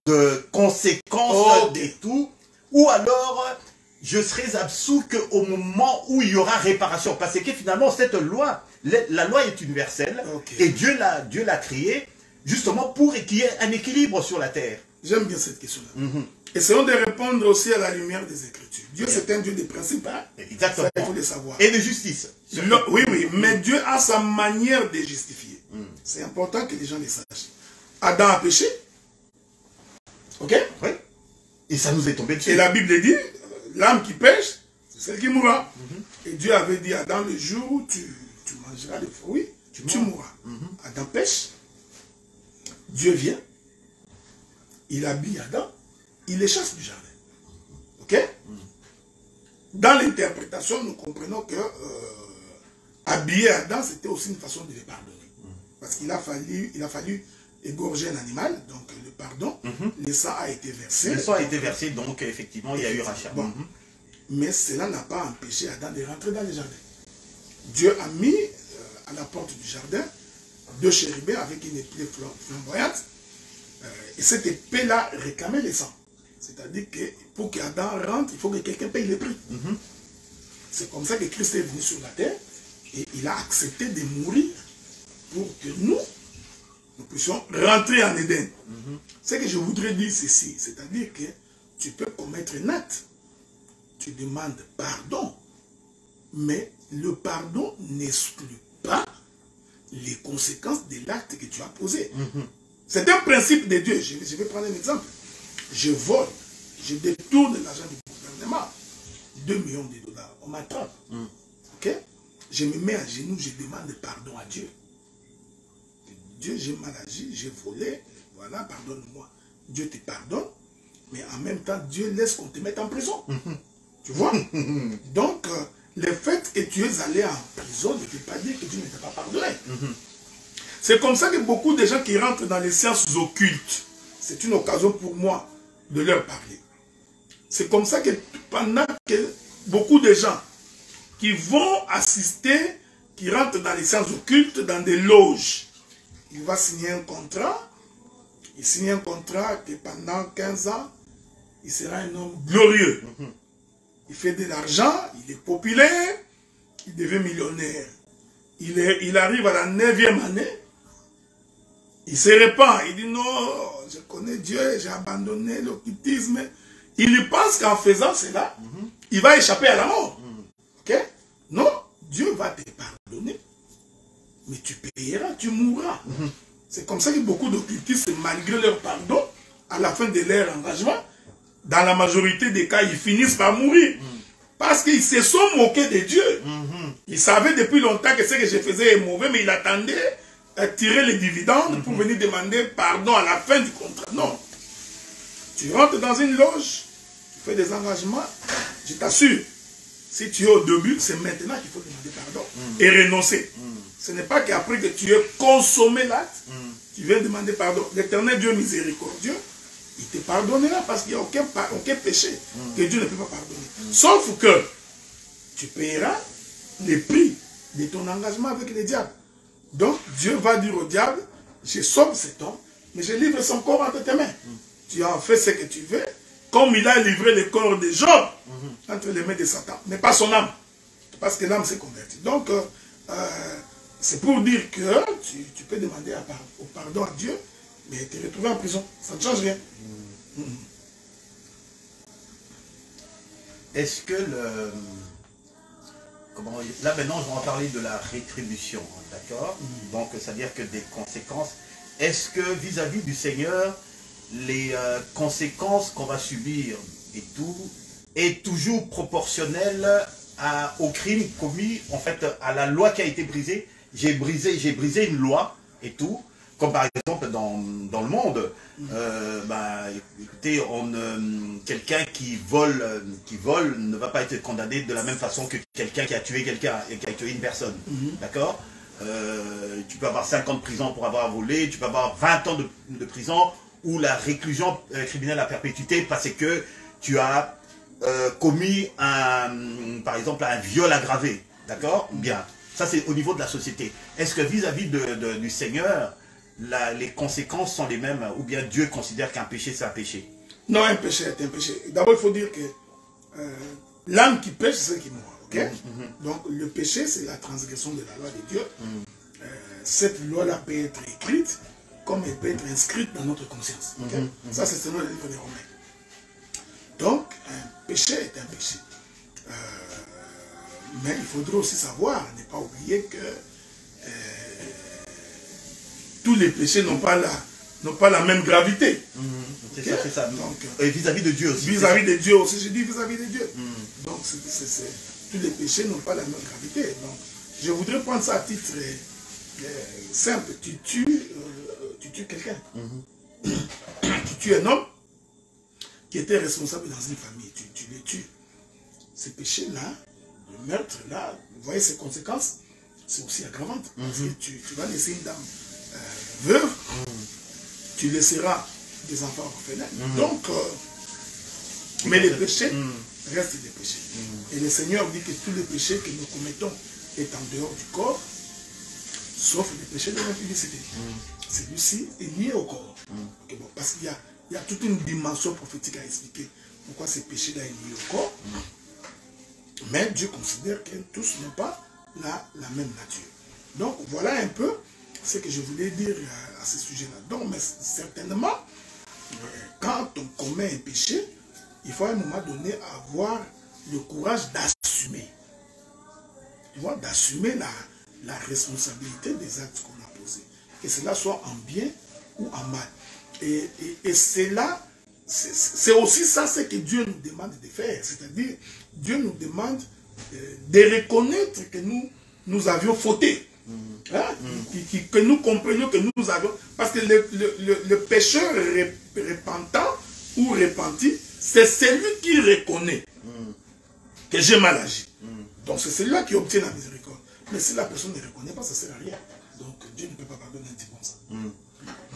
de conséquences de tout, ou alors je serai absous qu'au moment où il y aura réparation? Parce que finalement, cette loi, la loi est universelle, et Dieu l'a créée justement pour qu'il y ait un équilibre sur la terre. J'aime bien cette question-là. Essayons de répondre aussi à la lumière des Écritures. Dieu, c'est un Dieu des principes. Hein? Exactement. Ça, il faut le savoir. Et de justice. Oui, mais Dieu a sa manière de justifier. C'est important que les gens le sachent. Adam a péché. Ok? Oui. Et ça nous est tombé dessus. Et la Bible dit, l'âme qui pêche, c'est celle qui mourra. Et Dieu avait dit à Adam, le jour où tu mangeras des fruits, tu mourras. Adam pêche. Dieu vient. Il habille Adam. Il les chasse du jardin. Ok? Dans l'interprétation, nous comprenons que habiller Adam, c'était aussi une façon de les pardonner. Parce qu'il a fallu égorger un animal, donc le pardon, le sang a été versé. Le sang a été versé, donc effectivement, il y a eu rachat. Bon. Mais cela n'a pas empêché Adam de rentrer dans le jardin. Dieu a mis à la porte du jardin 2 chérubins avec une épée flamboyante. Et cette épée-là réclamait le sang. C'est-à-dire que pour qu'Adam rentre, il faut que quelqu'un paye le prix. C'est comme ça que Christ est venu sur la terre et il a accepté de mourir pour que nous puissions rentrer en Éden. Ce que je voudrais dire ceci, c'est-à-dire que tu peux commettre un acte, tu demandes pardon, mais le pardon n'exclut pas les conséquences de l'acte que tu as posé. C'est un principe de Dieu. Je vais prendre un exemple. Je vole, je détourne l'argent du gouvernement, 2 millions de dollars, on m'attrape. Ok? Je me mets à genoux, je demande pardon à Dieu. Dieu, j'ai mal agi, j'ai volé, voilà, pardonne-moi. Dieu te pardonne, mais en même temps, Dieu laisse qu'on te mette en prison. Tu vois? Donc, le fait que tu es allé en prison ne veut pas dire que Dieu ne t'a pas pardonné. C'est comme ça que beaucoup de gens qui rentrent dans les sciences occultes, c'est une occasion pour moi de leur parler. C'est comme ça que pendant que beaucoup de gens qui vont assister, qui rentrent dans les sciences occultes, dans des loges, il va signer un contrat, il signe un contrat que pendant 15 ans, il sera un homme glorieux. Il fait de l'argent, il est populaire, il devient millionnaire. Il arrive à la 9e année, il se répand, il dit non, je connais Dieu, j'ai abandonné l'occultisme. Il pense qu'en faisant cela, il va échapper à la mort. Ok? Non, Dieu va te pardonner, mais tu payeras, tu mourras. C'est comme ça que beaucoup d'occultistes, malgré leur pardon, à la fin de leur engagement, dans la majorité des cas, ils finissent par mourir. Parce qu'ils se sont moqués de Dieu. Ils savaient depuis longtemps que ce que je faisais est mauvais, mais ils attendaient à tirer les dividendes pour venir demander pardon à la fin du contrat. Non. Tu rentres dans une loge, tu fais des engagements, je t'assure, si tu es au début, c'est maintenant qu'il faut demander pardon et renoncer. Ce n'est pas qu'après que tu aies consommé l'acte, tu viens demander pardon. L'Éternel Dieu miséricordieux, il te pardonnera parce qu'il n'y a aucun péché que Dieu ne peut pas pardonner. Sauf que tu payeras les prix de ton engagement avec le diable. Donc Dieu va dire au diable, je sauve cet homme, mais je livre son corps entre tes mains. Tu en fais ce que tu veux, comme il a livré le corps de Job entre les mains de Satan, mais pas son âme, parce que l'âme s'est convertie. Donc, c'est pour dire que tu peux demander au pardon à Dieu, mais te retrouver en prison, ça ne change rien. Est-ce que là maintenant, je vais en parler de la rétribution, d'accord? Donc, c'est-à-dire que des conséquences. Est-ce que vis-à-vis du Seigneur, les conséquences qu'on va subir et tout est toujours proportionnel au crime commis, en fait, à la loi qui a été brisée? J'ai brisé une loi et tout, comme par exemple dans le monde, écoutez, quelqu'un qui vole ne va pas être condamné de la même façon que quelqu'un qui a tué quelqu'un et qui a tué une personne, d'accord? Tu peux avoir 5 ans de prison pour avoir volé, tu peux avoir 20 ans de prison ou la réclusion criminelle à perpétuité parce que tu as commis par exemple un viol aggravé, d'accord? Bien. Ça, c'est au niveau de la société. Est-ce que vis-à-vis du Seigneur, les conséquences sont les mêmes, ou bien Dieu considère qu'un péché, c'est un péché? Non, un péché est un péché. D'abord, il faut dire que l'âme qui pêche, c'est celle qui meurt. Okay? Donc, le péché, c'est la transgression de la loi de Dieu. Cette loi-là peut être écrite, comme elle peut être inscrite dans notre conscience. Okay? Ça, c'est selon le livre des Romains. Donc, un péché est un péché. Mais il faudrait aussi savoir, ne pas oublier que tous les péchés n'ont pas la même gravité. C'est ça, c'est ça. Donc, et vis-à-vis de Dieu aussi. Vis-à-vis de Dieu aussi, je dis vis-à-vis de Dieu. Donc, tous les péchés n'ont pas la même gravité. Donc, je voudrais prendre ça à titre simple. Tu tues quelqu'un. Tu tues un homme qui était responsable dans une famille. Tu le tues. Ces péchés-là, le meurtre-là, vous voyez ses conséquences, c'est aussi aggravant. Parce que tu vas laisser une dame veuve, tu laisseras des enfants orphelins. Donc, mais les péchés restent des péchés. Et le Seigneur dit que tous les péchés que nous commettons est en dehors du corps, sauf les péchés de l'impudicité. Celui-ci est lié au corps. Okay, bon, parce qu'il y a toute une dimension prophétique à expliquer pourquoi ces péchés-là sont liés au corps. Mais Dieu considère que tous n'ont pas la même nature. Donc voilà un peu ce que je voulais dire à ce sujet-là. Donc, mais certainement, quand on commet un péché, il faut à un moment donné avoir le courage d'assumer. Tu vois, d'assumer la responsabilité des actes qu'on a posés. Que cela soit en bien ou en mal. Et c'est là, c'est aussi ça ce que Dieu nous demande de faire. C'est-à-dire, Dieu nous demande de reconnaître que nous avions fauté. Que nous comprenions que nous avions... Parce que le pécheur repentant ou repenti, c'est celui qui reconnaît que j'ai mal agi. Donc c'est celui-là qui obtient la miséricorde. Mais si la personne ne reconnaît pas, ça ne sert à rien. Donc Dieu ne peut pas pardonner un petit comme ça.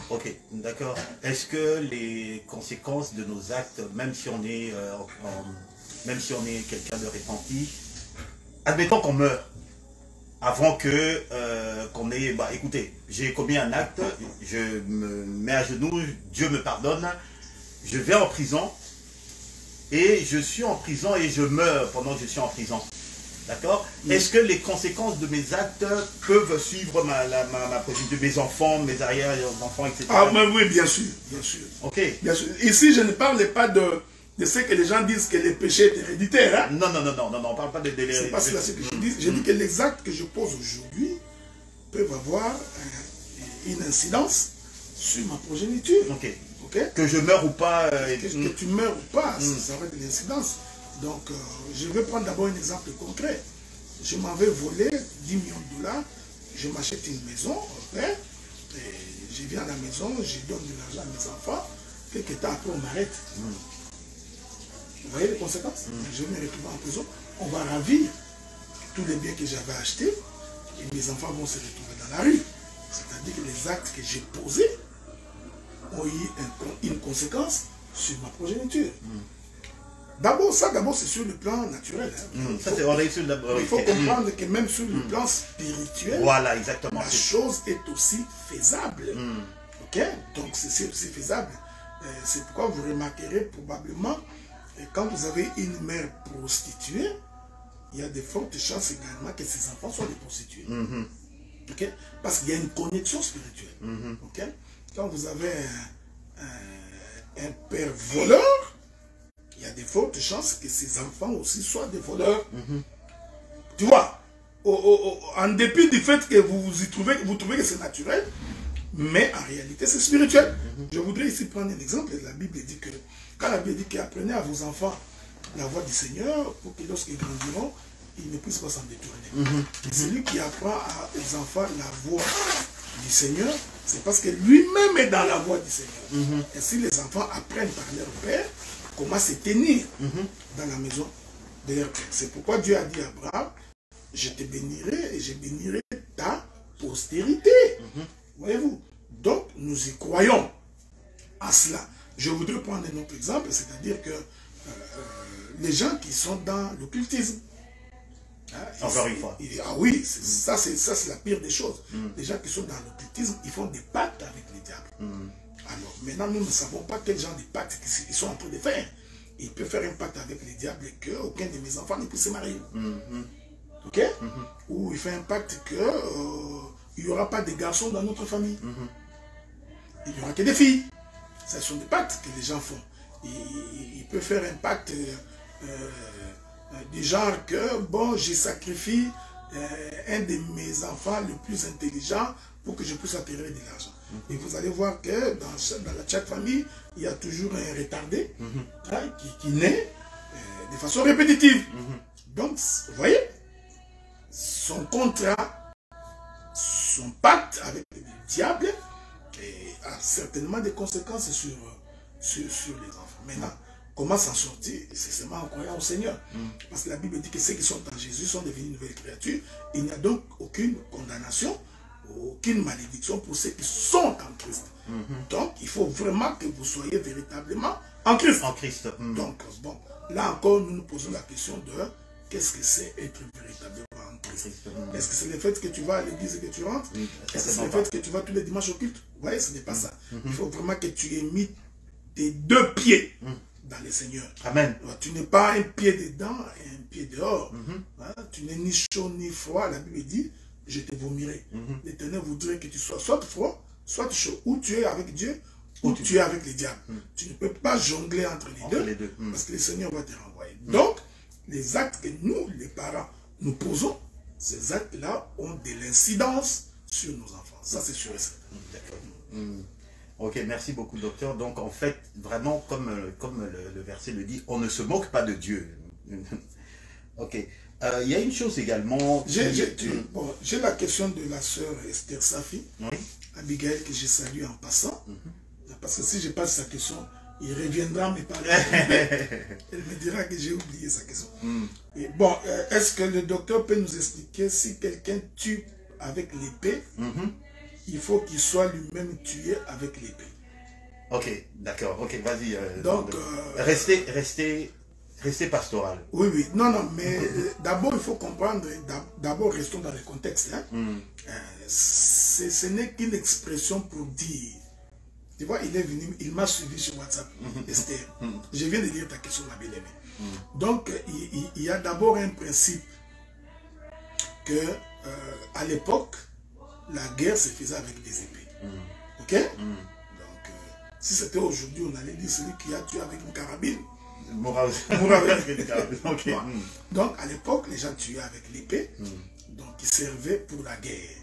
Ok, d'accord. Est-ce que les conséquences de nos actes, même si on est, quelqu'un de repenti, admettons qu'on meurt, avant que qu'on ait... Bah écoutez, j'ai commis un acte, je me mets à genoux, Dieu me pardonne, je vais en prison, et je suis en prison et je meurs pendant que je suis en prison. D'accord? Est-ce que les conséquences de mes actes peuvent suivre ma progéniture, mes enfants, mes arrière-enfants, etc. Ah, mais oui, bien sûr, bien sûr. Ok. Bien sûr. Ici, je ne parle pas de ce que les gens disent que les péchés est héréditaire. Hein? Non, on ne parle pas de l'hérédité. C'est pas cela ce que je dis. Je dis que les actes que je pose aujourd'hui peuvent avoir une incidence sur ma progéniture. Ok. Okay? Que je meure ou pas. Que tu meurs ou pas, ça aurait de l'incidence. Donc, je vais prendre d'abord un exemple concret. Je m'avais volé 10 millions de dollars, je m'achète une maison, et je viens à la maison, je donne de l'argent à mes enfants, quelques temps après on m'arrête. Vous voyez les conséquences? Je vais me retrouver en prison, on va ravir tous les biens que j'avais achetés, et mes enfants vont se retrouver dans la rue. C'est-à-dire que les actes que j'ai posés ont eu une conséquence sur ma progéniture. D'abord, c'est sur le plan naturel. Hein. Il faut comprendre que même sur le plan spirituel, voilà, exactement, la chose est aussi faisable. Ok? Donc, c'est aussi faisable. C'est pourquoi vous remarquerez probablement, quand vous avez une mère prostituée, il y a de fortes chances également que ses enfants soient des prostituées. Okay? Parce qu'il y a une connexion spirituelle. Okay? Quand vous avez un père voleur, il y a de fortes chances que ses enfants aussi soient des voleurs. Tu vois, en dépit du fait que vous trouvez que c'est naturel, mais en réalité c'est spirituel. Je voudrais ici prendre un exemple. La Bible dit que, quand la Bible dit qu'apprenez à vos enfants la voie du Seigneur, pour que lorsqu'ils grandiront, ils ne puissent pas s'en détourner. Celui qui apprend aux enfants la voie du Seigneur, c'est parce que lui-même est dans la voie du Seigneur. Et si les enfants apprennent par leur père comment se tenir dans la maison de leur père. C'est pourquoi Dieu a dit à Abraham, je te bénirai et je bénirai ta postérité. Voyez-vous? Donc, nous y croyons à cela. Je voudrais prendre un autre exemple, c'est-à-dire que les gens qui sont dans l'occultisme, Encore une fois. Ah oui, ça c'est la pire des choses. Les gens qui sont dans l'occultisme, ils font des pactes avec les diables. Alors maintenant, nous ne savons pas quel genre de pacte ils sont en train de faire. Ils peuvent faire un pacte avec les diables et qu'aucun de mes enfants ne puisse se marier. Ok? Ou il fait un pacte qu'il n'y aura pas de garçons dans notre famille. Il n'y aura que des filles. Ce sont des pactes que les gens font. Il peut faire un pacte du genre que, bon, je sacrifie un de mes enfants le plus intelligent pour que je puisse attirer de l'argent. Et vous allez voir que dans chaque famille, il y a toujours un retardé qui naît de façon répétitive. Donc, vous voyez, son contrat, son pacte avec le diable a certainement des conséquences sur les enfants. Maintenant, comment s'en sortir? C'est seulement en croyant au Seigneur. Parce que la Bible dit que ceux qui sont en Jésus sont devenus une nouvelle créature. Il n'y a donc aucune condamnation, aucune malédiction pour ceux qui sont en Christ. Donc, il faut vraiment que vous soyez véritablement en Christ. En Christ. Donc, bon, là encore, nous nous posons la question de qu'est-ce que c'est être véritablement en Christ. Est-ce que c'est le fait que tu vas à l'église et que tu rentres? Est-ce que c'est le fait que tu vas tous les dimanches au culte? Vous voyez, ce n'est pas ça. Il faut vraiment que tu aies mis tes deux pieds dans le Seigneur. Amen. Tu n'es pas un pied dedans et un pied dehors. Tu n'es ni chaud ni froid. La Bible dit, je te vomirai. L'Éternel voudrait que tu sois soit froid, soit chaud. Ou tu es avec Dieu, ou tu es avec les diables. Tu ne peux pas jongler entre les deux. Parce que le Seigneur va te renvoyer. Donc, les actes que nous, les parents, nous posons, ces actes-là ont de l'incidence sur nos enfants. Ça, c'est sûr et certain. D'accord. Ok, merci beaucoup, docteur. Donc, en fait, vraiment, comme le verset le dit, on ne se moque pas de Dieu. Ok. Il y a une chose également... J'ai la question de la sœur Esther Safi, Abigail, que j'ai salué en passant. Parce que si je passe sa question, il reviendra me parler. Elle me dira que j'ai oublié sa question. Et bon, est-ce que le docteur peut nous expliquer si quelqu'un tue avec l'épée, il faut qu'il soit lui-même tué avec l'épée? Ok, d'accord. Ok, vas-y. Donc, restez pastoral. Oui, oui. Non, non, mais d'abord, il faut comprendre, d'abord, restons dans le contexte. Ce n'est qu'une expression pour dire. Tu vois, il est venu, il m'a suivi sur WhatsApp, Esther. Je viens de lire ta question, ma bien-aimée. Donc, il y a d'abord un principe que, à l'époque, la guerre se faisait avec des épées. Ok? Donc, si c'était aujourd'hui, on allait dire celui qui a tué avec une carabine. Mourra avec une carabine. Okay. Donc, à l'époque, les gens tuaient avec l'épée. Donc, ils servaient pour la guerre.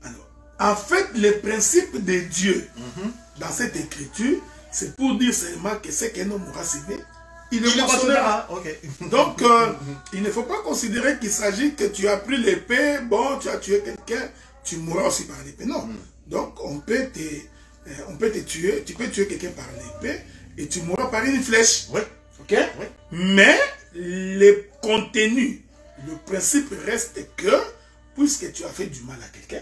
Alors, en fait, le principe de Dieu dans cette écriture, c'est pour dire seulement que c'est qu'un homme aura sauvé, il le moissonnera. Donc, il ne faut pas considérer qu'il s'agit que tu as pris l'épée, bon, tu as tué quelqu'un, tu mourras aussi par l'épée. Non. Donc, on peut te tuer, tu peux tuer quelqu'un par l'épée et tu mourras par une flèche. Oui. Ok? Oui. Mais le contenu, le principe reste que, puisque tu as fait du mal à quelqu'un,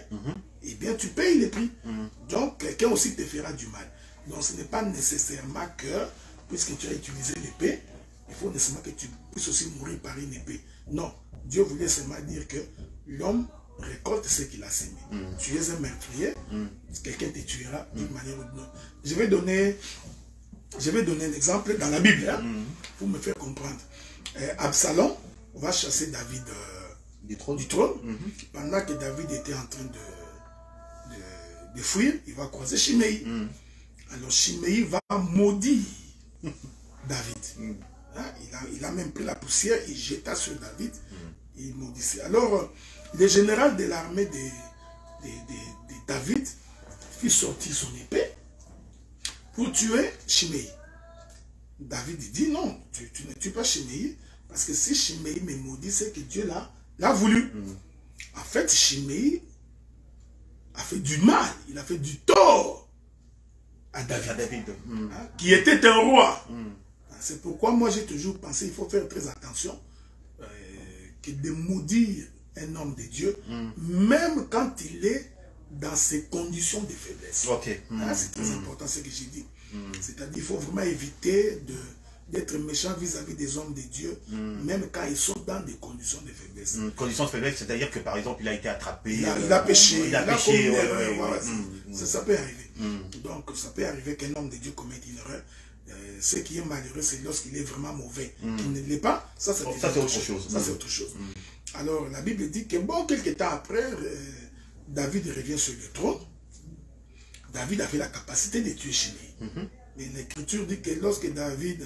eh bien, tu payes les prix. Donc, quelqu'un aussi te fera du mal. Donc, ce n'est pas nécessairement que, puisque tu as utilisé l'épée, il faut nécessairement que tu puisses aussi mourir par une épée. Non. Dieu voulait seulement dire que l'homme récolte ce qu'il a semé. Tu es un meurtrier, quelqu'un te tuera d'une manière ou d'une autre. Je vais donner un exemple dans la Bible, pour me faire comprendre. Absalom va chasser David du trône. Pendant que David était en train de fuir, il va croiser Shimei. Alors Shimei va maudire David. Il a même pris la poussière, il jeta sur David, et il maudissait. Alors, le général de l'armée de David fit sortir son épée pour tuer Shimei. David dit non, tu ne tues pas Shimei, parce que si Shimei me maudit, c'est que Dieu l'a voulu. En fait, Shimei a fait du mal, il a fait du tort à David, qui était un roi. C'est pourquoi moi j'ai toujours pensé qu'il faut faire très attention que de maudire un homme de Dieu, même quand il est dans ces conditions de faiblesse. C'est très important ce que j'ai dit. C'est-à-dire qu'il faut vraiment éviter d'être méchant vis-à-vis des hommes de Dieu, même quand ils sont dans des conditions de faiblesse. Conditions de faiblesse, c'est-à-dire que par exemple, il a été attrapé. Il a péché, il a péché. Ça peut arriver. Donc, ça peut arriver qu'un homme de Dieu commette une erreur. Ce qui est malheureux, c'est lorsqu'il est vraiment mauvais. Qu'il ne l'est pas, ça c'est autre chose. Ça, c'est autre chose. Alors, la Bible dit que, bon, quelques temps après, David revient sur le trône. David avait la capacité de tuer Chiméi. Mais l'Écriture dit que lorsque David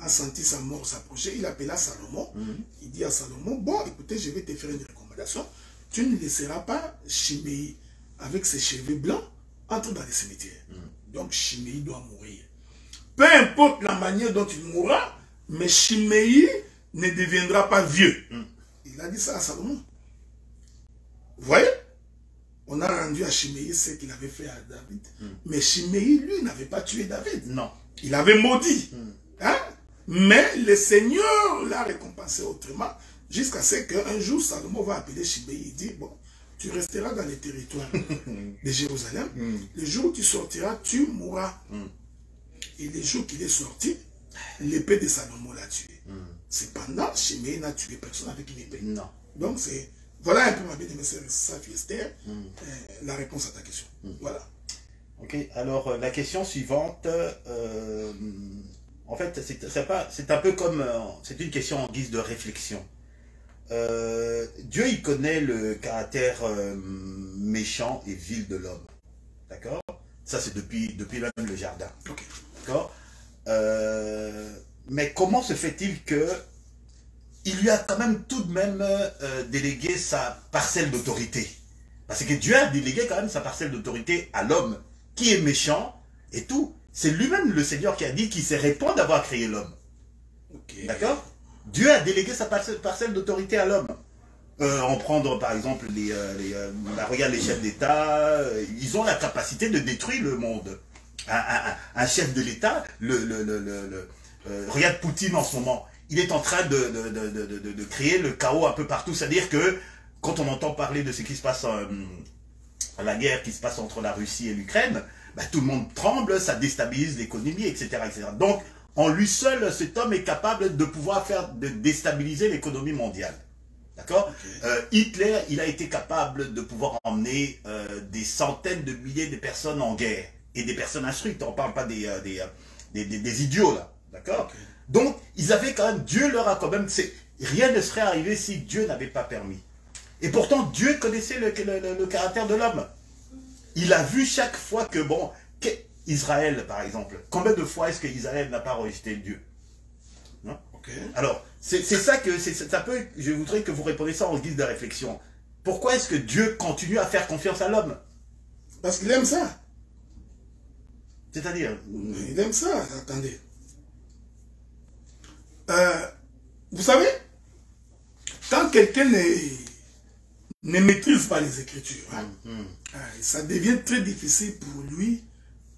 a senti sa mort s'approcher, il appela Salomon. Il dit à Salomon, bon, écoutez, je vais te faire une recommandation. Tu ne laisseras pas Chiméi, avec ses cheveux blancs, entrer dans les cimetières. Donc, Chiméi doit mourir. Peu importe la manière dont il mourra, mais Chiméi ne deviendra pas vieux. Il a dit ça à Salomon. Vous voyez? On a rendu à Chiméi ce qu'il avait fait à David. Mais Chiméi, lui, n'avait pas tué David. Non. Il avait maudit. Hein? Mais le Seigneur l'a récompensé autrement, jusqu'à ce qu'un jour, Salomon va appeler Chiméi et dire, bon, tu resteras dans les territoires de Jérusalem. Le jour où tu sortiras, tu mourras. Et le jour qu'il est sorti, l'épée de Salomon l'a tué. Cependant, Chiméi n'a tué personne avec une épée. Non. Donc, c'est... Voilà un peu, ma bien-aimée sœur Safi Esther, la réponse à ta question. Voilà. Ok, alors la question suivante, en fait, c'est un peu comme, c'est une question en guise de réflexion. Dieu, il connaît le caractère méchant et vil de l'homme. D'accord? Ça, c'est depuis même le jardin. Ok. D'accord? Mais comment se fait-il que il lui a quand même tout de même délégué sa parcelle d'autorité? Parce que Dieu a délégué quand même sa parcelle d'autorité à l'homme qui est méchant et tout. C'est lui-même le Seigneur qui a dit qu'il se répand d'avoir créé l'homme. Okay. D'accord? Dieu a délégué sa parcelle d'autorité à l'homme. En prendre par exemple regarde les chefs d'État, ils ont la capacité de détruire le monde. Un chef de l'État, regarde Poutine en ce moment. Il est en train de créer le chaos un peu partout. C'est-à-dire que quand on entend parler de ce qui se passe, la guerre qui se passe entre la Russie et l'Ukraine, bah, tout le monde tremble, ça déstabilise l'économie, etc., etc. Donc, en lui seul, cet homme est capable de pouvoir déstabiliser l'économie mondiale. D'accord? Hitler, il a été capable de pouvoir emmener des centaines de milliers de personnes en guerre. Et des personnes instruites, on ne parle pas des idiots, là. D'accord? Donc, ils avaient quand même, Dieu leur a quand même, rien ne serait arrivé si Dieu n'avait pas permis. Et pourtant, Dieu connaissait le caractère de l'homme. Il a vu chaque fois que, bon, Israël, par exemple, combien de fois est-ce qu'Israël n'a pas rejeté Dieu? Non? Alors, c'est ça que, ça peut, je voudrais que vous répondiez ça en guise de réflexion. Pourquoi est-ce que Dieu continue à faire confiance à l'homme? Parce qu'il aime ça. C'est-à-dire? Il aime ça, attendez. Vous savez, quand quelqu'un ne maîtrise pas les Écritures, ça devient très difficile pour lui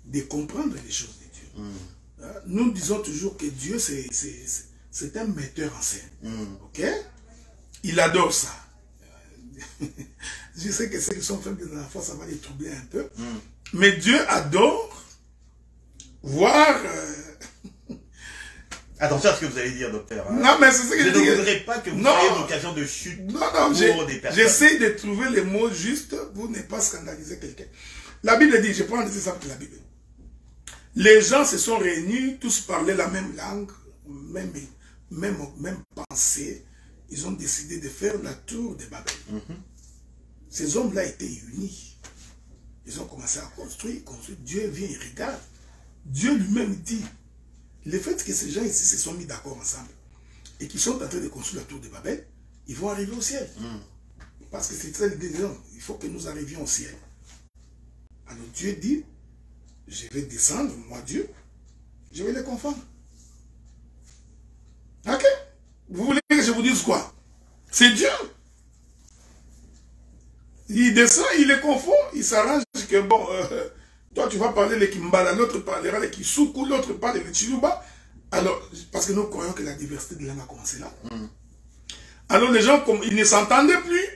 de comprendre les choses de Dieu. Nous disons toujours que Dieu, c'est un metteur en scène. Ok? Il adore ça. Je sais que ceux qui sont faibles de la foi, ça va les troubler un peu. Mais Dieu adore voir... Attention à ce que vous allez dire, docteur. Non, mais c'est ce que je dis. Je ne voudrais pas que vous ayez une occasion de chute pour des personnes. J'essaie de trouver les mots justes pour ne pas scandaliser quelqu'un. La Bible dit, je prends des exemples de la Bible. Les gens se sont réunis, tous parlaient la même langue, même pensée. Ils ont décidé de faire la tour de Babel. Ces hommes-là étaient unis. Ils ont commencé à construire. Dieu vient et regarde. Dieu lui-même dit, le fait que ces gens ici se sont mis d'accord ensemble et qu'ils sont en train de construire la tour de Babel, ils vont arriver au ciel. Parce que c'est très l'idée de l'homme. Il faut que nous arrivions au ciel. Alors Dieu dit, je vais descendre, moi Dieu, je vais les confondre. Ok? Vous voulez que je vous dise quoi? C'est Dieu. Il descend, il les confond, il s'arrange que bon... toi, tu vas parler le Kimbala, l'autre parlera le Kisuku, l'autre parle le Chiluba. Alors, parce que nous croyons que la diversité de langue a commencé là. Alors, les gens, comme ils ne s'entendaient plus,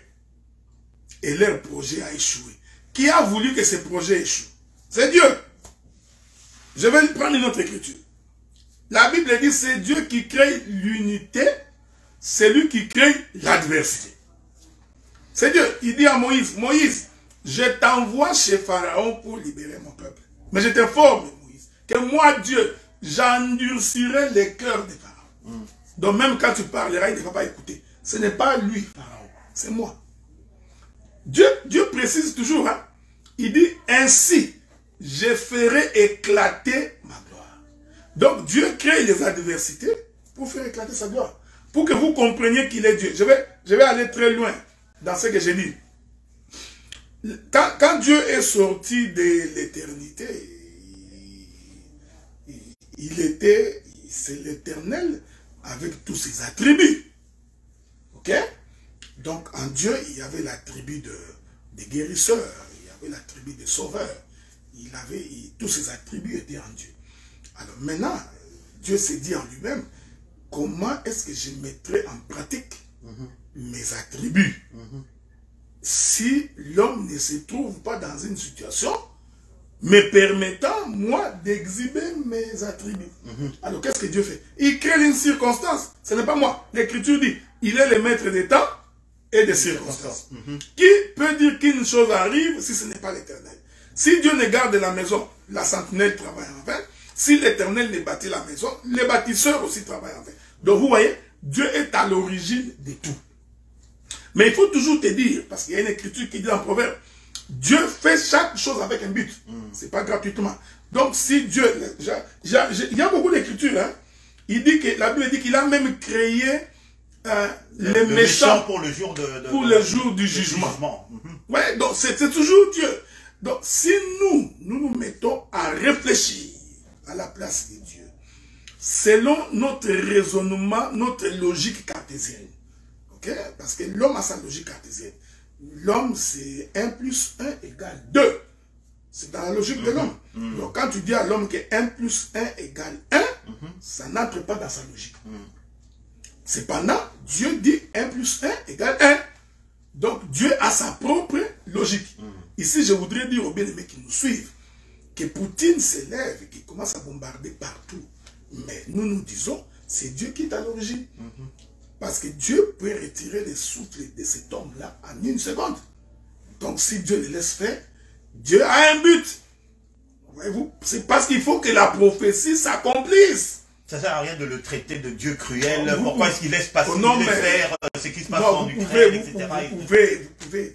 et leur projet a échoué. Qui a voulu que ce projet échoue? C'est Dieu. Je vais prendre une autre écriture. La Bible dit c'est Dieu qui crée l'unité, c'est lui qui crée l'adversité. C'est Dieu. Il dit à Moïse, Moïse, je t'envoie chez Pharaon pour libérer mon peuple. Mais je t'informe, Moïse, que moi, Dieu, j'endurcirai les cœurs des Pharaons. Donc même quand tu parleras, il ne va pas écouter. Ce n'est pas lui, Pharaon, c'est moi. Dieu précise toujours, hein? Il dit, ainsi, je ferai éclater ma gloire. Donc Dieu crée les adversités pour faire éclater sa gloire. Pour que vous compreniez qu'il est Dieu. Je vais aller très loin dans ce que j'ai dit. Quand Dieu est sorti de l'éternité, c'est l'Éternel avec tous ses attributs. Ok? Donc en Dieu, il y avait l'attribut de guérisseur, il y avait l'attribut de sauveur, tous ses attributs étaient en Dieu. Alors maintenant, Dieu s'est dit en lui-même, comment est-ce que je mettrai en pratique mes attributs si l'homme ne se trouve pas dans une situation me permettant, moi, d'exhiber mes attributs. Alors, qu'est-ce que Dieu fait? Il crée une circonstance. Ce n'est pas moi. L'Écriture dit, il est le maître des temps et des circonstances. Qui peut dire qu'une chose arrive si ce n'est pas l'Éternel? Si Dieu ne garde la maison, la sentinelle travaille en vain. Si l'Éternel ne bâtit la maison, les bâtisseurs aussi travaillent en vain. Donc, vous voyez, Dieu est à l'origine de tout. Mais il faut toujours te dire, parce qu'il y a une écriture qui dit en Proverbe, Dieu fait chaque chose avec un but. C'est pas gratuitement. Donc si Dieu... Il y a beaucoup d'écritures. Hein? La Bible dit qu'il a même créé les méchants pour le jour, le jour du jugement. Ouais, donc c'est toujours Dieu. Donc si nous mettons à réfléchir à la place de Dieu, selon notre raisonnement, notre logique cartésienne, okay? Parce que l'homme a sa logique cartésienne. L'homme, c'est 1 plus 1 égale 2. C'est dans la logique de l'homme. Donc, quand tu dis à l'homme que 1 plus 1 égale 1, ça n'entre pas dans sa logique. Cependant, Dieu dit 1 plus 1 égale 1. Donc, Dieu a sa propre logique. Ici, je voudrais dire aux bien-aimés qui nous suivent que Poutine s'élève et qu'il commence à bombarder partout. Mais nous disons, c'est Dieu qui est à l'origine. Parce que Dieu peut retirer le souffle de cet homme-là en une seconde. Donc si Dieu le laisse faire, Dieu a un but. Voyez-vous, c'est parce qu'il faut que la prophétie s'accomplisse. Ça ne sert à rien de le traiter de Dieu cruel. Pourquoi est-ce qu'il laisse passer faire ce qui se passe en Ukraine, etc. Vous pouvez,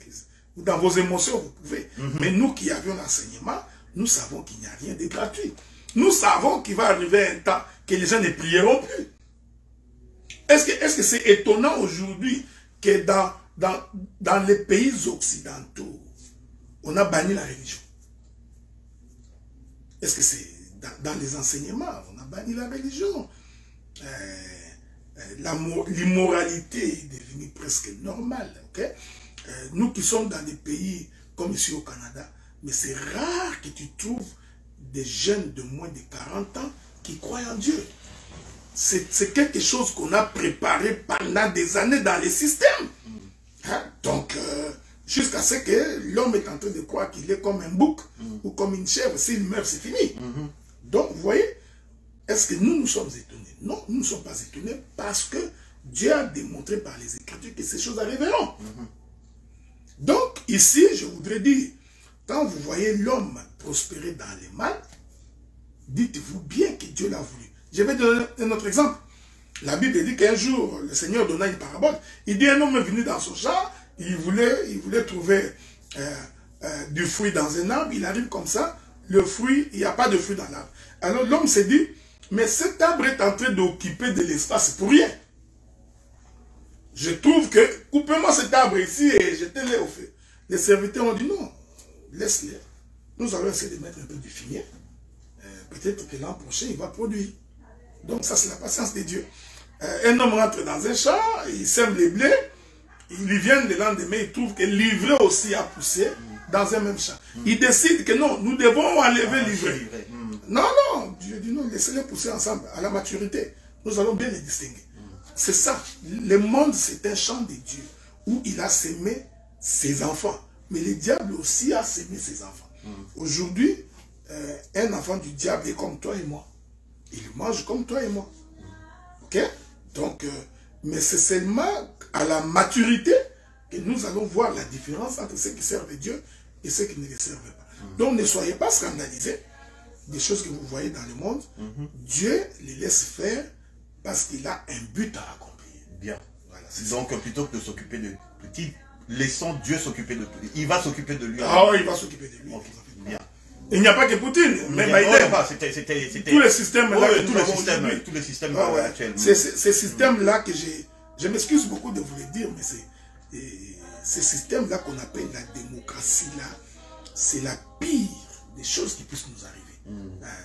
dans vos émotions, vous pouvez. Mais nous qui avions l'enseignement, nous savons qu'il n'y a rien de gratuit. Nous savons qu'il va arriver un temps que les gens ne prieront plus. Est-ce que c'est étonnant aujourd'hui que dans les pays occidentaux, on a banni la religion? Est-ce que c'est dans les enseignements, on a banni la religion? L'immoralité est devenue presque normale. Okay? Nous qui sommes dans des pays comme ici au Canada, mais c'est rare que tu trouves des jeunes de moins de 40 ans qui croient en Dieu. C'est quelque chose qu'on a préparé pendant des années dans les systèmes. Hein? Donc, jusqu'à ce que l'homme est en train de croire qu'il est comme un bouc ou comme une chèvre. S'il meurt, c'est fini. Donc, vous voyez, est-ce que nous sommes étonnés? Non, nous ne sommes pas étonnés parce que Dieu a démontré par les Écritures que ces choses arriveront. Donc, ici, je voudrais dire, quand vous voyez l'homme prospérer dans le mal, dites-vous bien que Dieu l'a voulu. Je vais donner un autre exemple. La Bible dit qu'un jour, le Seigneur donna une parabole. Il dit un homme est venu dans son champ, il voulait trouver du fruit dans un arbre, il arrive comme ça, le fruit, il n'y a pas de fruit dans l'arbre. Alors l'homme s'est dit, mais cet arbre est en train d'occuper de l'espace pour rien. Je trouve que, coupez-moi cet arbre ici et jetez-le au feu. Les serviteurs ont dit non, laisse-les. Nous allons essayer de mettre un peu de fumier. Peut-être que l'an prochain, il va produire. Donc ça, c'est la patience de Dieu. Un homme rentre dans un champ, il sème les blés, il y vient le lendemain, il trouve que l'ivraie aussi a poussé dans un même champ. Il décide que non, nous devons enlever l'ivraie. Non, non, Dieu dit non, laissez-les pousser ensemble, à la maturité. Nous allons bien les distinguer. C'est ça. Le monde, c'est un champ de Dieu, où il a sémé ses enfants. Mais le diable aussi a sémé ses enfants. Aujourd'hui, un enfant du diable est comme toi et moi. il mange comme toi et moi. Ok? Donc, mais c'est seulement à la maturité que nous allons voir la différence entre ceux qui servent Dieu et ceux qui ne les servent pas. Donc, ne soyez pas scandalisés des choses que vous voyez dans le monde. Dieu les laisse faire parce qu'il a un but à accomplir. Bien. Voilà, donc, plutôt que de s'occuper de petits, laissons Dieu s'occuper de petits. Il va s'occuper de lui. Ah oui, il va s'occuper de lui. Okay. Bien. Il n'y a pas que Poutine, même Biden. Tous les systèmes là, tous les systèmes actuels. C'est ces systèmes-là que je m'excuse beaucoup de vous le dire, mais c'est ces systèmes-là qu'on appelle la démocratie là, c'est la pire des choses qui puissent nous arriver.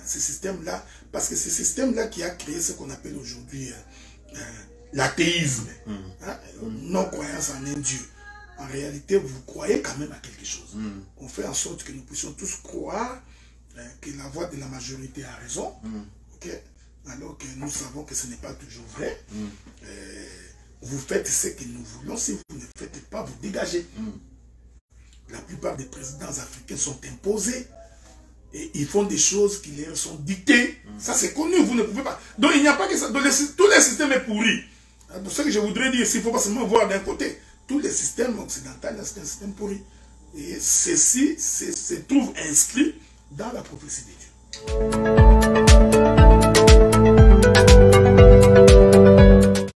Ces systèmes-là, parce que c'est ce système-là qui a créé ce qu'on appelle aujourd'hui l'athéisme, non-croyance en un Dieu. En réalité, vous croyez quand même à quelque chose. On fait en sorte que nous puissions tous croire que la voix de la majorité a raison, okay? Alors que nous savons que ce n'est pas toujours vrai. Vous faites ce que nous voulons, si vous ne faites pas, vous dégagez. La plupart des présidents africains sont imposés et ils font des choses qui leur sont dictées. Ça, c'est connu, vous ne pouvez pas. Donc, il n'y a pas que ça. Donc, tous les systèmes sont pourris. C'est ce que je voudrais dire, s'il ne faut pas seulement voir d'un côté. Tous les systèmes occidentaux, c'est un système pourri. Et ceci se trouve inscrit dans la prophétie de Dieu.